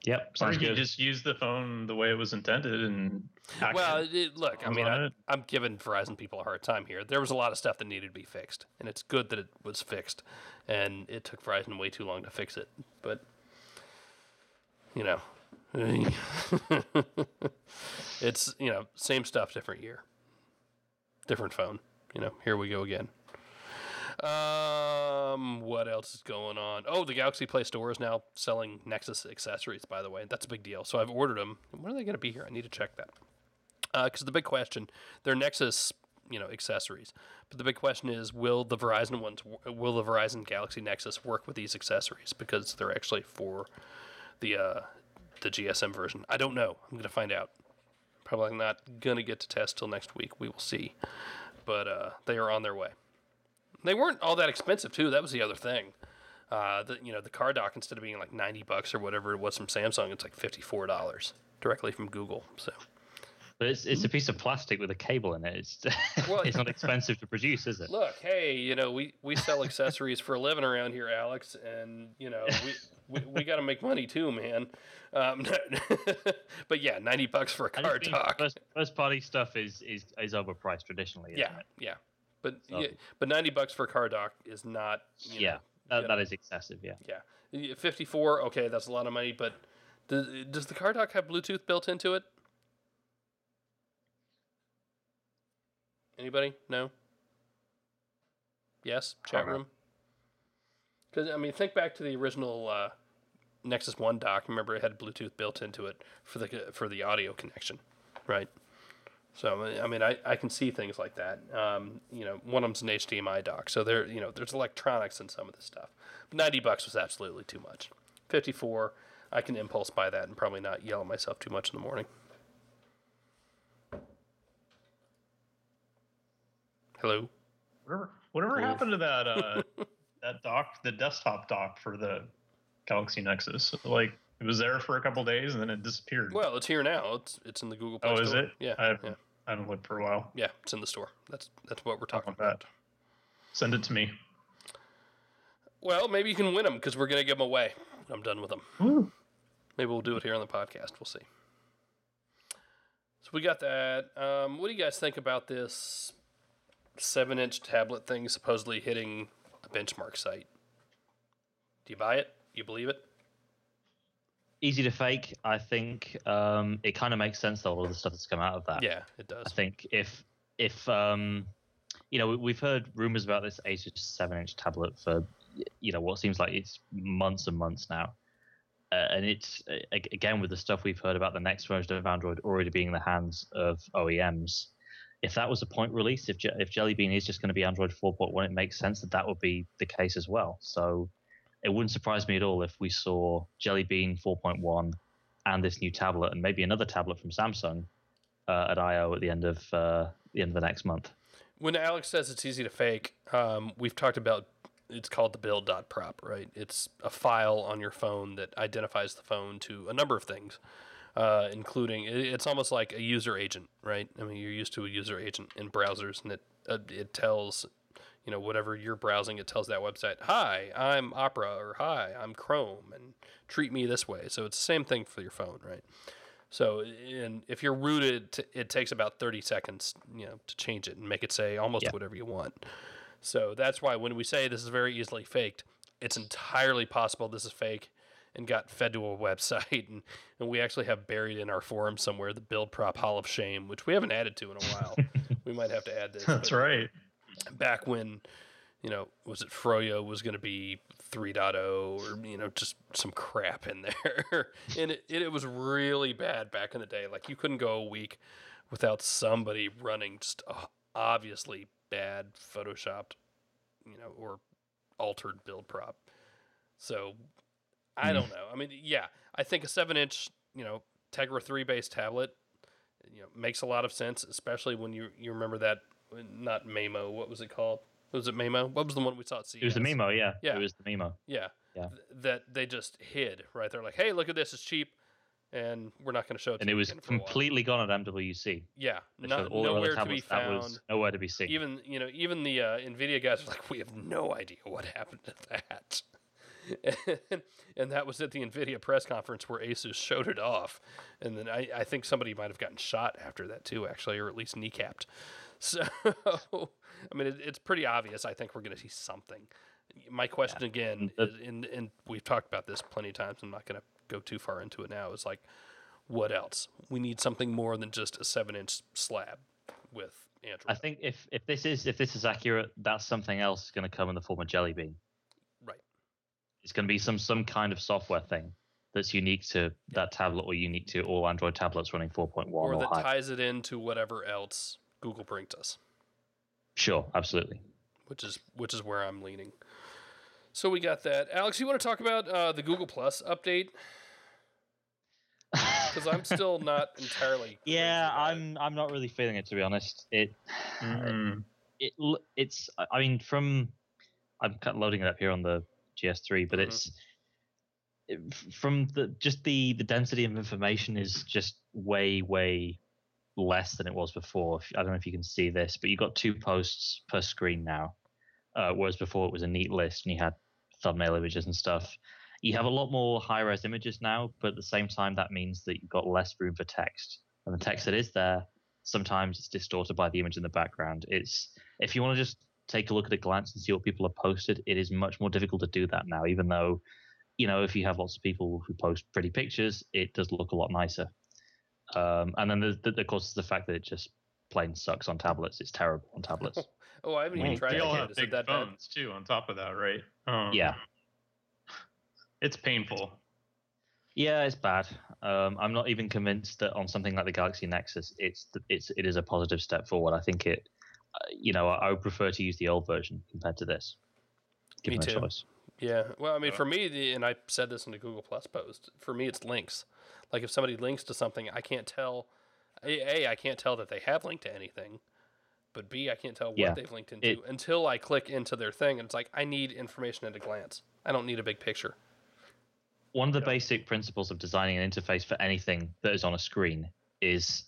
Yep. Or you just use the phone the way it was intended and. Well, look, I mean, I'm giving Verizon people a hard time here. There was a lot of stuff that needed to be fixed, and it's good that it was fixed. And it took Verizon way too long to fix it, but it's same stuff, different year, different phone. Here we go again. What else is going on? Oh, the Galaxy Play Store is now selling Nexus accessories, by the way. That's a big deal. So I've ordered them. When are they going to be here? I need to check that. Because the big question, they're Nexus, accessories. But the big question is, will the Verizon Galaxy Nexus work with these accessories? Because they're actually for the GSM version. I don't know. I'm going to find out. Probably not going to get to test till next week. We will see. But they are on their way. They weren't all that expensive too. That was the other thing. The car dock, instead of being like $90 or whatever it was from Samsung, it's like $54 directly from Google. So, but it's a piece of plastic with a cable in it. It's not expensive to produce, is it? Look, hey, we sell accessories for a living around here, Alex, and we got to make money too, man. But yeah, $90 for a car dock. First party stuff is overpriced traditionally. Isn't it? Yeah. But but $90 for a car dock is not. That is excessive. Yeah. Yeah, 54. Okay, that's a lot of money. But does the car dock have Bluetooth built into it? Anybody? No. Yes. Chat room. Because think back to the original Nexus 1 dock. Remember, it had Bluetooth built into it for the audio connection, right? So, I mean, I can see things like that. One of them's an HDMI dock. So, there's electronics in some of this stuff. But $90 was absolutely too much. $54, I can impulse buy that and probably not yell at myself too much in the morning. Hello? Whatever happened to that that dock, the desktop dock for the Galaxy Nexus? Like, it was there for a couple days and then it disappeared. Well, it's here now. It's in the Google Play Store. Oh, is it? Yeah. I haven't looked for a while. Yeah, it's in the store. That's what we're talking about. Send it to me. Well, maybe you can win them because we're going to give them away when I'm done with them. Woo. Maybe we'll do it here on the podcast. We'll see. So we got that. What do you guys think about this 7-inch tablet thing supposedly hitting a benchmark site? Do you buy it? Do you believe it? Easy to fake. I think it kind of makes sense, though, all the stuff that's come out of that. Yeah, it does. I think if we've heard rumors about this Asus 7-inch tablet for what seems like it's months and months now, and it's again with the stuff we've heard about the next version of Android already being in the hands of OEMs. If that was a point release, if Jelly Bean is just going to be Android 4.1, it makes sense that would be the case as well. So it wouldn't surprise me at all if we saw Jelly Bean 4.1 and this new tablet and maybe another tablet from Samsung at I/O at the end of the next month. When Alex says it's easy to fake, we've talked about it's called the build.prop, right? It's a file on your phone that identifies the phone to a number of things, including it's almost like a user agent, right? I mean, you're used to a user agent in browsers, and it tells, whatever you're browsing, it tells that website, "Hi, I'm Opera," or "Hi, I'm Chrome," and treat me this way. So it's the same thing for your phone, right? So, and if you're rooted, it takes about 30 seconds, to change it and make it say almost whatever you want. So that's why when we say this is very easily faked, it's entirely possible this is fake and got fed to a website. And we actually have buried in our forum somewhere the build prop Hall of Shame, which we haven't added to in a while. We might have to add this. That's right. Back when, was it Froyo was going to be 3.0 or, just some crap in there. And it was really bad back in the day. Like, you couldn't go a week without somebody running just obviously bad photoshopped, or altered build prop. So I don't know. I mean, yeah, I think a 7-inch, Tegra 3 based tablet, makes a lot of sense, especially when you remember that, not Mamo, what was it called? Was it Mamo? What was the one we saw at CES? It was the Mimo, yeah. It was the Mimo. Yeah. That they just hid, right? They're like, hey, look at this, it's cheap, and we're not going to show it to you. And it was completely gone at MWC. Yeah, nowhere to be found. Was nowhere to be seen. Even the NVIDIA guys are like, we have no idea what happened to that. And that was at the NVIDIA press conference where Asus showed it off. And then I think somebody might have gotten shot after that too, actually, or at least kneecapped. So, I mean, it's pretty obvious. I think we're going to see something. My question again, and we've talked about this plenty of times, I'm not going to go too far into it now, is like, what else? We need something more than just a 7-inch slab with Android. I think if this is accurate, that's something else going to come in the form of Jelly Bean. Right. It's going to be some kind of software thing that's unique to that tablet or unique to all Android tablets running 4.1 or that higher. Ties it into whatever else Google brings us. Sure, absolutely. Which is where I'm leaning. So we got that. Alex, you want to talk about the Google Plus update? Because I'm still not entirely. Yeah, I'm not really feeling it, to be honest. It's. I mean, I'm kind of loading it up here on the GS3, but from the density of information is just way less than it was before. I don't know if you can see this, but you got 2 posts per screen now, whereas before it was a neat list and you had thumbnail images and stuff. You have a lot more high-res images now, but at the same time, that means that you've got less room for text. And the text that is there, sometimes it's distorted by the image in the background. If you want to just take a look at a glance and see what people have posted, it is much more difficult to do that now, even though, if you have lots of people who post pretty pictures, it does look a lot nicer. And then, of course, there's the fact that it just plain sucks on tablets. It's terrible on tablets. Oh, I haven't even tried it. They all yet. have big phones, too, on top of that, right? Yeah. It's painful. Yeah, it's bad. I'm not even convinced that on something like the Galaxy Nexus, it is a positive step forward. I think it, I would prefer to use the old version compared to this. Given Me too. a choice. Yeah. Well, I mean, for me, and I said this in the Google Plus post. For me, it's links. Like if somebody links to something, I can't tell. I can't tell that they have linked to anything. But B, I can't tell what they've linked into until I click into their thing, and it's like I need information at a glance. I don't need a big picture. One of the basic principles of designing an interface for anything that is on a screen is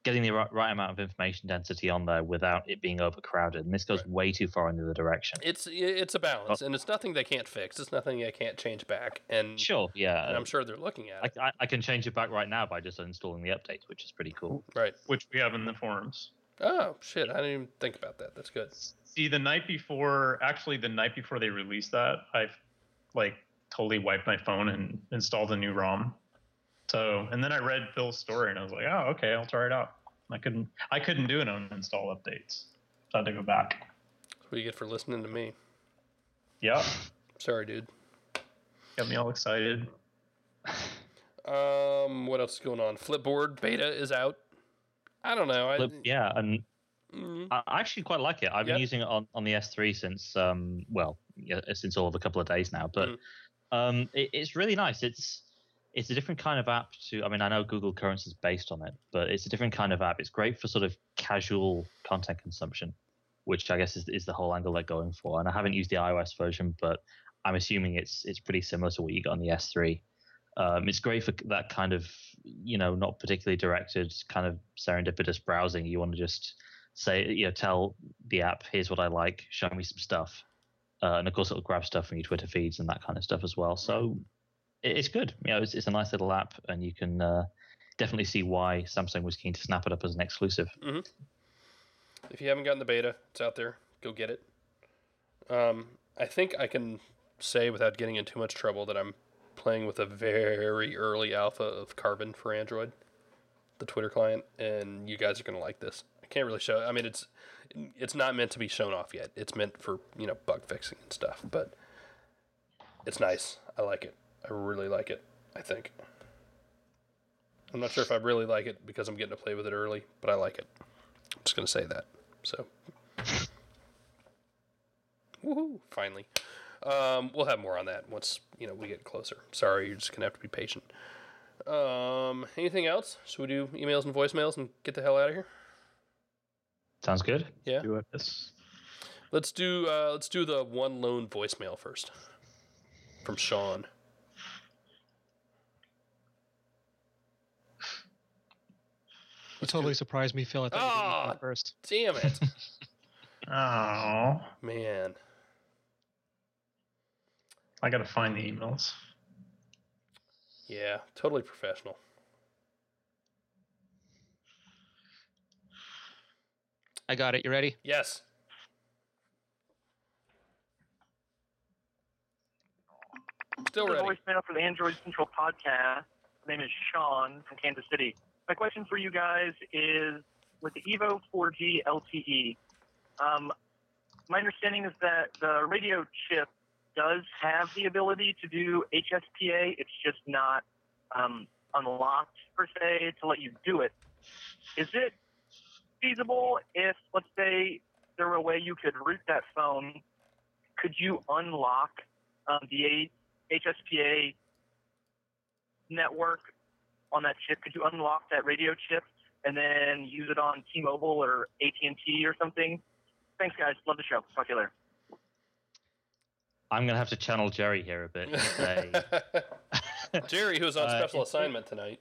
getting the right amount of information density on there without it being overcrowded. And this goes way too far in the other direction. It's a balance, and it's nothing they can't fix. It's nothing they can't change back. And sure, yeah, and I'm sure they're looking at it. I can change it back right now by just installing the updates, which is pretty cool. Right, which we have in the forums. Oh shit! I didn't even think about that. That's good. See, the night before they released that, I've totally wiped my phone and installed a new ROM. So, and then I read Phil's story and I was like, oh, okay, I'll try it out. I couldn't do an uninstall updates. So I had to go back. That's what you get for listening to me. Yeah. Sorry, dude. Got me all excited. What else is going on? Flipboard beta is out. I don't know. And I actually quite like it. I've been using it on the S3 since since all of a couple of days now. But it's really nice. It's a different kind of app to. I mean, I know Google Currents is based on it, but it's a different kind of app. It's great for sort of casual content consumption, which I guess is the whole angle they're going for. And I haven't used the iOS version, but I'm assuming it's pretty similar to what you got on the S3. It's great for that kind of, not particularly directed kind of serendipitous browsing. You want to just say, tell the app, here's what I like, show me some stuff. And of course, it'll grab stuff from your Twitter feeds and that kind of stuff as well. So it's good. It's a nice little app, and you can definitely see why Samsung was keen to snap it up as an exclusive. Mm-hmm. If you haven't gotten the beta, it's out there. Go get it. I think I can say without getting in too much trouble that I'm playing with a very early alpha of Carbon for Android, the Twitter client, and you guys are going to like this. I can't really show. I mean, it's not meant to be shown off yet. It's meant for bug fixing and stuff, but it's nice. I like it. I really like it. I think. I'm not sure if I really like it because I'm getting to play with it early, but I like it. I'm just going to say that. So, woohoo! Finally. We'll have more on that once we get closer. Sorry, you're just gonna have to be patient. Anything else? Should we do emails and voicemails and get the hell out of here? Sounds good. Yeah. Do it. Let's do the one lone voicemail first. From Sean. You totally surprised me, Phil. I thought you did first. Damn it! Oh man. I gotta find the emails. Yeah, totally professional. I got it. You ready? Yes. Still ready. Voicemail for the Android Central podcast. My name is Sean from Kansas City. My question for you guys is, with the Evo 4G LTE, my understanding is that the radio chip does have the ability to do HSPA. It's just not unlocked, per se, to let you do it. Is it feasible if, let's say, there were a way you could root that phone? Could you unlock the HSPA network on that chip? Could you unlock that radio chip and then use it on T-Mobile or AT&T or something? Thanks, guys. Love the show. Talk to you later. I'm going to have to channel Jerry here a bit. And say, Jerry, who's on special assignment tonight.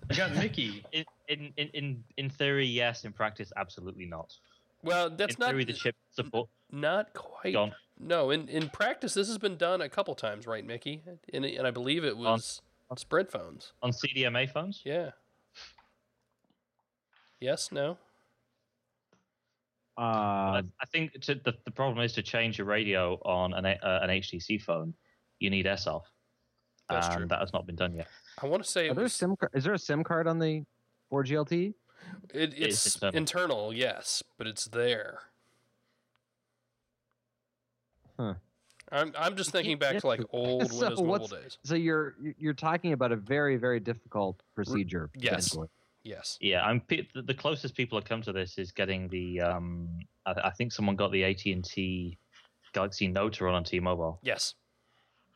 You got Mickey. In theory, yes. In practice, absolutely not. Well, that's in theory, the chip support. Not quite. Gone. No, in practice, this has been done a couple times, right, Mickey? And I believe it was on Sprint phones. On CDMA phones? Yeah. Yes, no? I think the problem is to change your radio on an HTC phone, you need SOF. That's true. That has not been done yet. I want to say is there a SIM card on the 4G LTE? It's internal, yes, but it's there. Huh. I'm just thinking back to like old Windows Mobile days. So you're talking about a very, very difficult procedure. Yes. Yes. Yeah, the closest people have come to this is getting the. I think someone got the AT&T Galaxy Note to run on T-Mobile. Yes.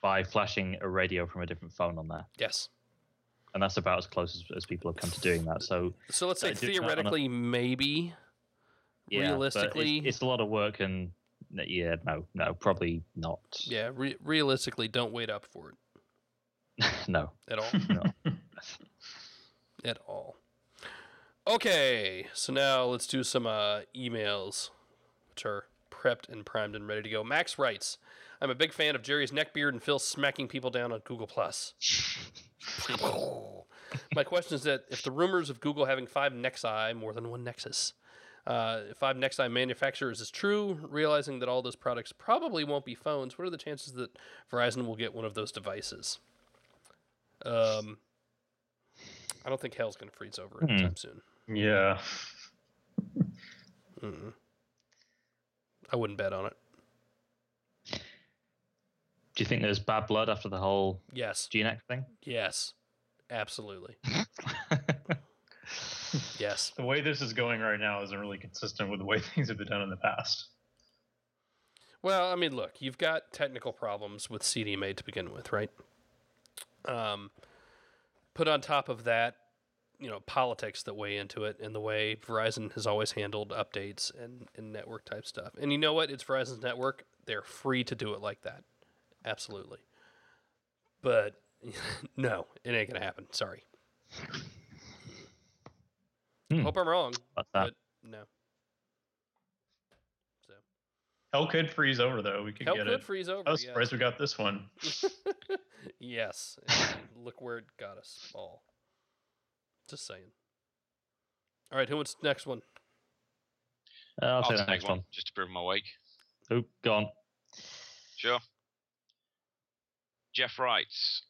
By flashing a radio from a different phone on there. Yes. And that's about as close as people have come to doing that. So let's say theoretically, maybe. Yeah, realistically, it's a lot of work, and yeah, no, probably not. Yeah, realistically, don't wait up for it. No, at all. No, at all. Okay, so now let's do some emails, which are prepped and primed and ready to go. Max writes, "I'm a big fan of Jerry's neckbeard and Phil smacking people down on Google+. My question is that if the rumors of Google having 5 Nexi, more than one Nexus, 5 Nexi manufacturers is true, realizing that all those products probably won't be phones, what are the chances that Verizon will get one of those devices?" I don't think hell's going to freeze over anytime soon. Yeah. I wouldn't bet on it. Do you think there's bad blood after the whole GNX thing? Yes, absolutely. Yes. The way this is going right now isn't really consistent with the way things have been done in the past. Well, I mean, look, you've got technical problems with CDMA to begin with, right? Put on top of that, politics that weigh into it and the way Verizon has always handled updates and network type stuff. And you know what? It's Verizon's network. They're free to do it like that. Absolutely. But no, it ain't going to happen. Sorry. Hope I'm wrong, but no. So hell could freeze over, though. We could get it. Hell could freeze over. I was surprised we got this one. Yes. And look where it got us all. Just saying. All right, who wants the next one? I'll take the next one. Just to prove my weight. Oh, go on. Sure. Jeff writes,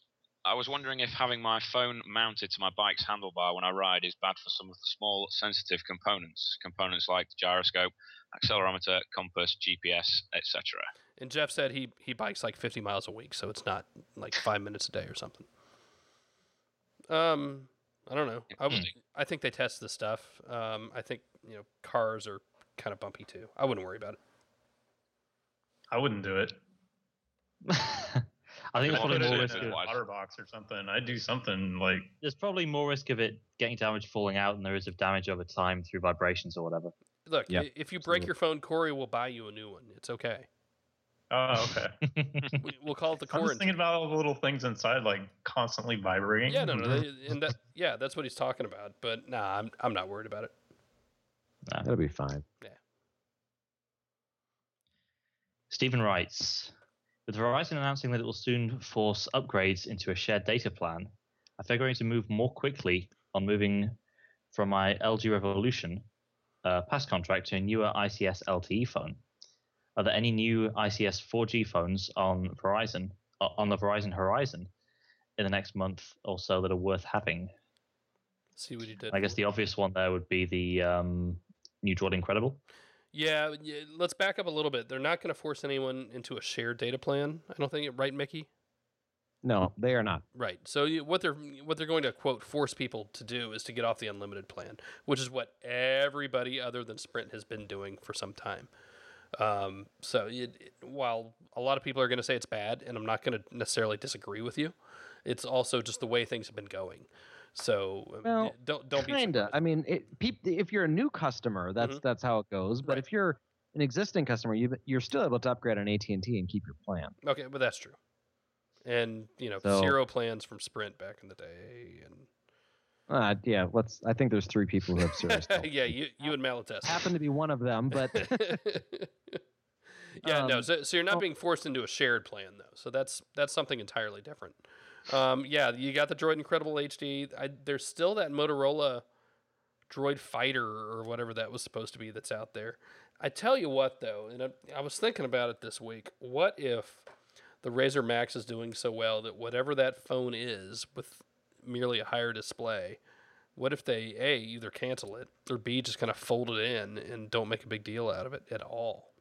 "I was wondering if having my phone mounted to my bike's handlebar when I ride is bad for some of the small, sensitive components. Components like the gyroscope, accelerometer, compass, GPS, etc." And Jeff said he bikes like 50 miles a week, so it's not like 5 minutes a day or something. I don't know. I think they test this stuff. I think cars are kind of bumpy too. I wouldn't worry about it. I wouldn't do it. I think there's probably more risk of a water box or something. I'd do something like. There's probably more risk of it getting damaged, falling out, than there is of damage over time through vibrations or whatever. Look, if you break your phone, Corey will buy you a new one. It's okay. Oh, okay. We'll call it the I'm just thinking about all the little things inside, like constantly vibrating. Yeah, no, that's what he's talking about. But nah, I'm not worried about it. Nah, that'll be fine. Yeah. Stephen writes, "With Verizon announcing that it will soon force upgrades into a shared data plan, I figure going to move more quickly on moving from my LG Revolution past contract to a newer ICS LTE phone. Are there any new ICS 4G phones on the Verizon Horizon in the next month or so that are worth having?" See what he did. I guess the obvious one there would be the new Droid Incredible. Yeah, let's back up a little bit. They're not going to force anyone into a shared data plan. I don't think, right, Mickey? No, they are not. Right. So what they're going to, quote, force people to do is to get off the unlimited plan, which is what everybody other than Sprint has been doing for some time. So while a lot of people are going to say it's bad, and I'm not going to necessarily disagree with you, it's also just the way things have been going. So don't be kinda. I mean, if you're a new customer, that's how it goes. But if you're an existing customer, you're still able to upgrade on AT&T and keep your plan. Okay, but that's true. And zero plans from Sprint back in the day, and yeah. I think there's 3 people who have service. Yeah, you and Malatest happen to be one of them, but yeah, no. So you're not being forced into a shared plan though. So that's something entirely different. Yeah, you got the Droid Incredible HD. There's still that Motorola Droid Fighter or whatever that was supposed to be that's out there. I tell you what, though, and I was thinking about it this week. What if the Razer Max is doing so well that whatever that phone is with merely a higher display, what if they, A, either cancel it, or B, just kind of fold it in and don't make a big deal out of it at all?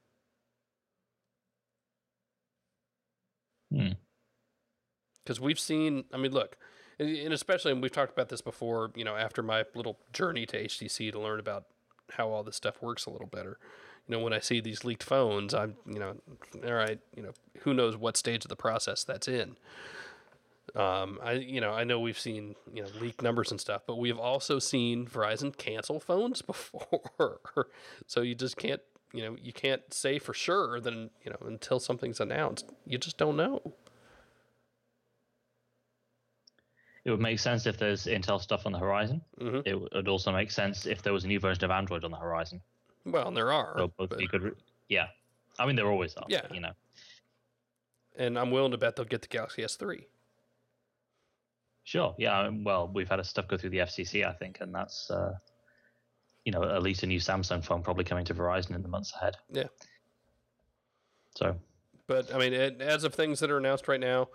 Because we've seen, I mean, look, and especially, and we've talked about this before, you know, after my little journey to HTC to learn about how all this stuff works a little better. You know, when I see these leaked phones, I'm, you know, all right, you know, who knows what stage of the process that's in. I know we've seen, you know, leaked numbers and stuff, but we have also seen Verizon cancel phones before. So you just can't, you know, you can't say for sure that, you know, until something's announced, you just don't know. It would make sense if there's Intel stuff on the horizon. Mm-hmm. It would also make sense if there was a new version of Android on the horizon. Well, there are. So both you could, yeah. I mean, there always are. Yeah. But, you know. And I'm willing to bet they'll get the Galaxy S3. Sure. Yeah. Well, we've had stuff go through the FCC, I think, and that's, you know, at least a new Samsung phone probably coming to Verizon in the months ahead. Yeah. So. But I mean, as of things that are announced right now,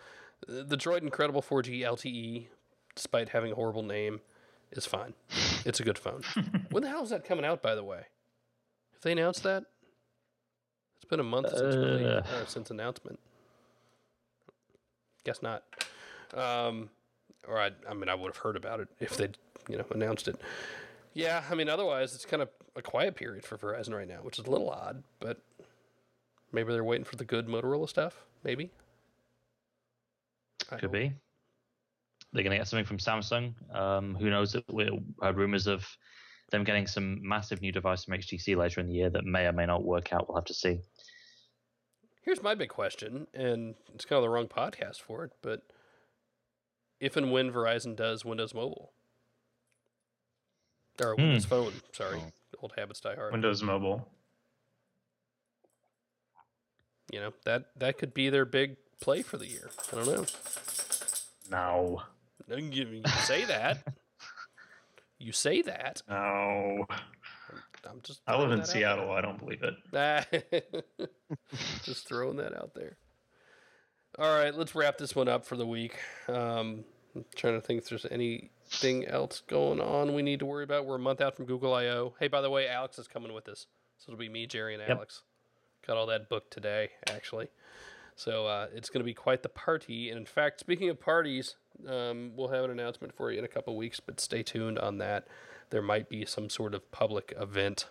the Droid Incredible 4G LTE, despite having a horrible name, is fine. It's a good phone. When the hell is that coming out, by the way? Have they announced that? It's been a month since announcement. Guess not. Or I mean, I would have heard about it if they'd, you know, announced it. Yeah, I mean, otherwise, it's kind of a quiet period for Verizon right now, which is a little odd, but maybe they're waiting for the good Motorola stuff, maybe? Could be. They're going to get something from Samsung. Who knows? We heard rumors of them getting some massive new device from HTC later in the year that may or may not work out. We'll have to see. Here's my big question, and it's kind of the wrong podcast for it, but if and when Verizon does Windows Mobile, or Windows Phone, sorry, old habits die hard. Windows Mobile. You know, that could be their big play for the year. I don't know. No. You say that. You say that. No. I'm just. I live in Seattle. I don't believe it. Just throwing that out there. All right, let's wrap this one up for the week. I'm trying to think if there's anything else going on we need to worry about. We're a month out from Google I/O. Hey, by the way, Alex is coming with us. So it'll be me, Jerry, and Alex. Got all that booked today, actually. So it's going to be quite the party. And in fact, speaking of parties, we'll have an announcement for you in a couple of weeks, but stay tuned on that. There might be some sort of public event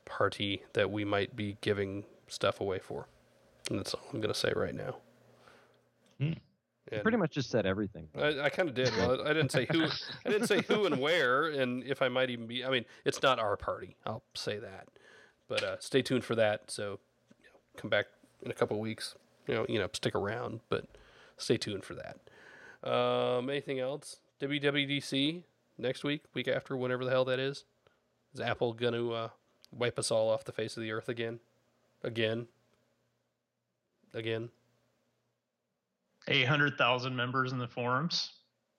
party that we might be giving stuff away for. And that's all I'm going to say right now. You pretty much just said everything. I kind of did. Well, I didn't say who. I didn't say who and where, and if I might even be. I mean, it's not our party. I'll say that. But stay tuned for that. So, you know, come back in a couple of weeks. You know, stick around, but stay tuned for that. Anything else? WWDC next week after, whenever the hell that is. Is Apple going to wipe us all off the face of the earth again? Again? 800,000 members in the forums.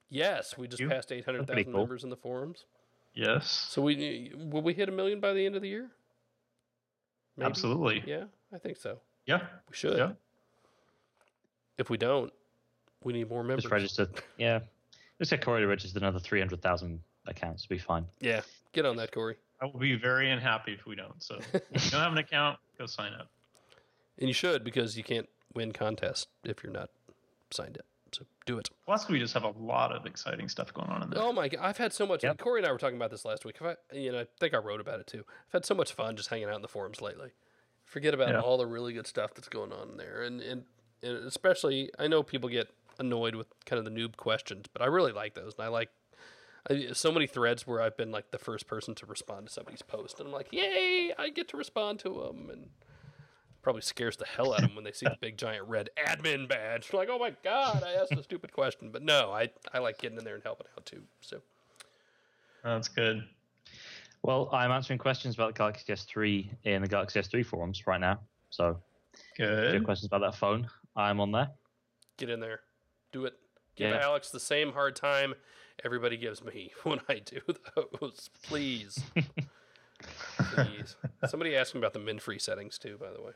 Yes, we just passed 800,000 members in the forums. Yes. So will we hit 1 million by the end of the year? Maybe? Absolutely. Yeah, I think so. Yeah. We should. Yeah. If we don't, we need more members. Just register. Yeah. Let's get Corey to register another 300,000 accounts. It'll be fine. Yeah. Get on that, Corey. I will be very unhappy if we don't. So if you don't have an account, go sign up. And you should, because you can't win contests if you're not signed up. So do it. Plus, we just have a lot of exciting stuff going on in there. Oh my God. I've had so much. Yep. Corey and I were talking about this last week. I think I wrote about it too. I've had so much fun just hanging out in the forums lately. Forget about all the really good stuff that's going on in there. And especially, I know people get annoyed with kind of the noob questions, but I really like those. And I like so many threads where I've been like the first person to respond to somebody's post. And I'm like, yay, I get to respond to them. And probably scares the hell out of them when they see the big giant red admin badge. They're like, oh my God, I asked a stupid question. But no, I like getting in there and helping out too. So that's good. Well, I'm answering questions about the Galaxy S3 in the Galaxy S3 forums right now. So good. If you have questions about that phone, I'm on there. Get in there. Do it. Give Alex the same hard time everybody gives me when I do those. Please. Please. Somebody asked me about the min-free settings too, by the way.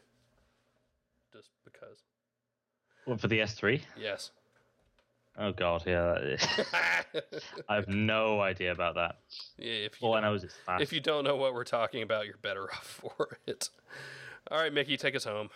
Just because. What, for the S3? Yes. Oh God, yeah. I have no idea about that. Yeah, all I know is it's fast. If you don't know what we're talking about, you're better off for it. All right, Mickey, take us home.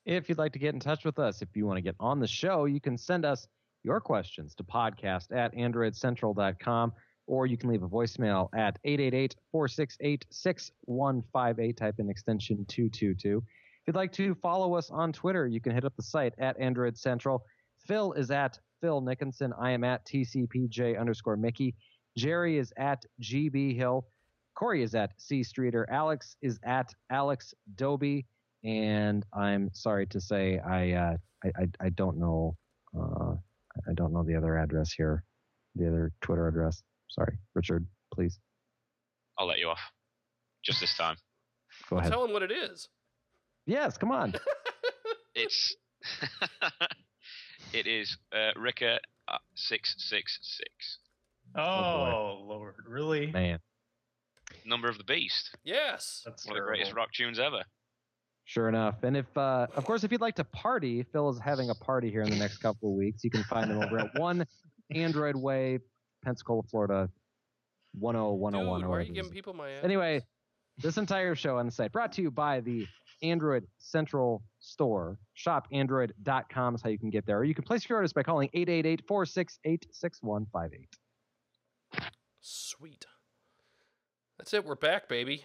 If you'd like to get in touch with us, if you want to get on the show, you can send us your questions to podcast@androidcentral.com, or you can leave a voicemail at 888-468-6158. Type in extension 222. If you'd like to follow us on Twitter, you can hit up the site at Android Central. Phil is at Phil Nickinson. I am at TCPJ_Mickey. Jerry is at GB Hill. Corey is at C Streeter. Alex is at Alex Doby. And I'm sorry to say I don't know I don't know the other address here, the other Twitter address. Sorry, Richard, please. I'll let you off. Just this time. Go ahead. Tell him what it is. Yes, come on. It's it is Ricka 666. Oh Lord, really? Man. Number of the Beast. Yes. That's One of the greatest rock tunes ever. Sure enough. And if, of course, if you'd like to party, Phil is having a party here in the next couple of weeks. You can find him over at 1 Android Way, Pensacola, Florida, 10101. Dude, why are you giving people my address? Anyway, this entire show on the site brought to you by the Android Central Store. ShopAndroid.com is how you can get there. Or you can place your orders by calling 888-468-6158. Sweet. That's it. We're back, baby.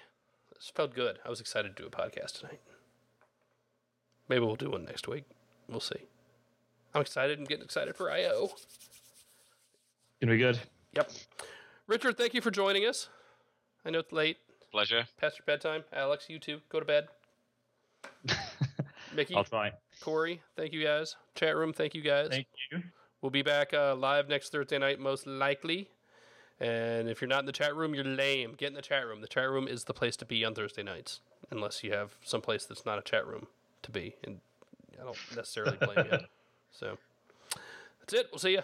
This felt good. I was excited to do a podcast tonight. Maybe we'll do one next week. We'll see. I'm excited and getting excited for I.O. Gonna be good. Yep. Richard, thank you for joining us. I know it's late. Pleasure. Past your bedtime. Alex, you too. Go to bed. Mickey, I'll try. Corey, thank you guys. Chat room, thank you guys. Thank you. We'll be back live next Thursday night, most likely. And if you're not in the chat room, you're lame. Get in the chat room. The chat room is the place to be on Thursday nights, unless you have some place that's not a chat room to be. And I don't necessarily blame you. So that's it. We'll see you.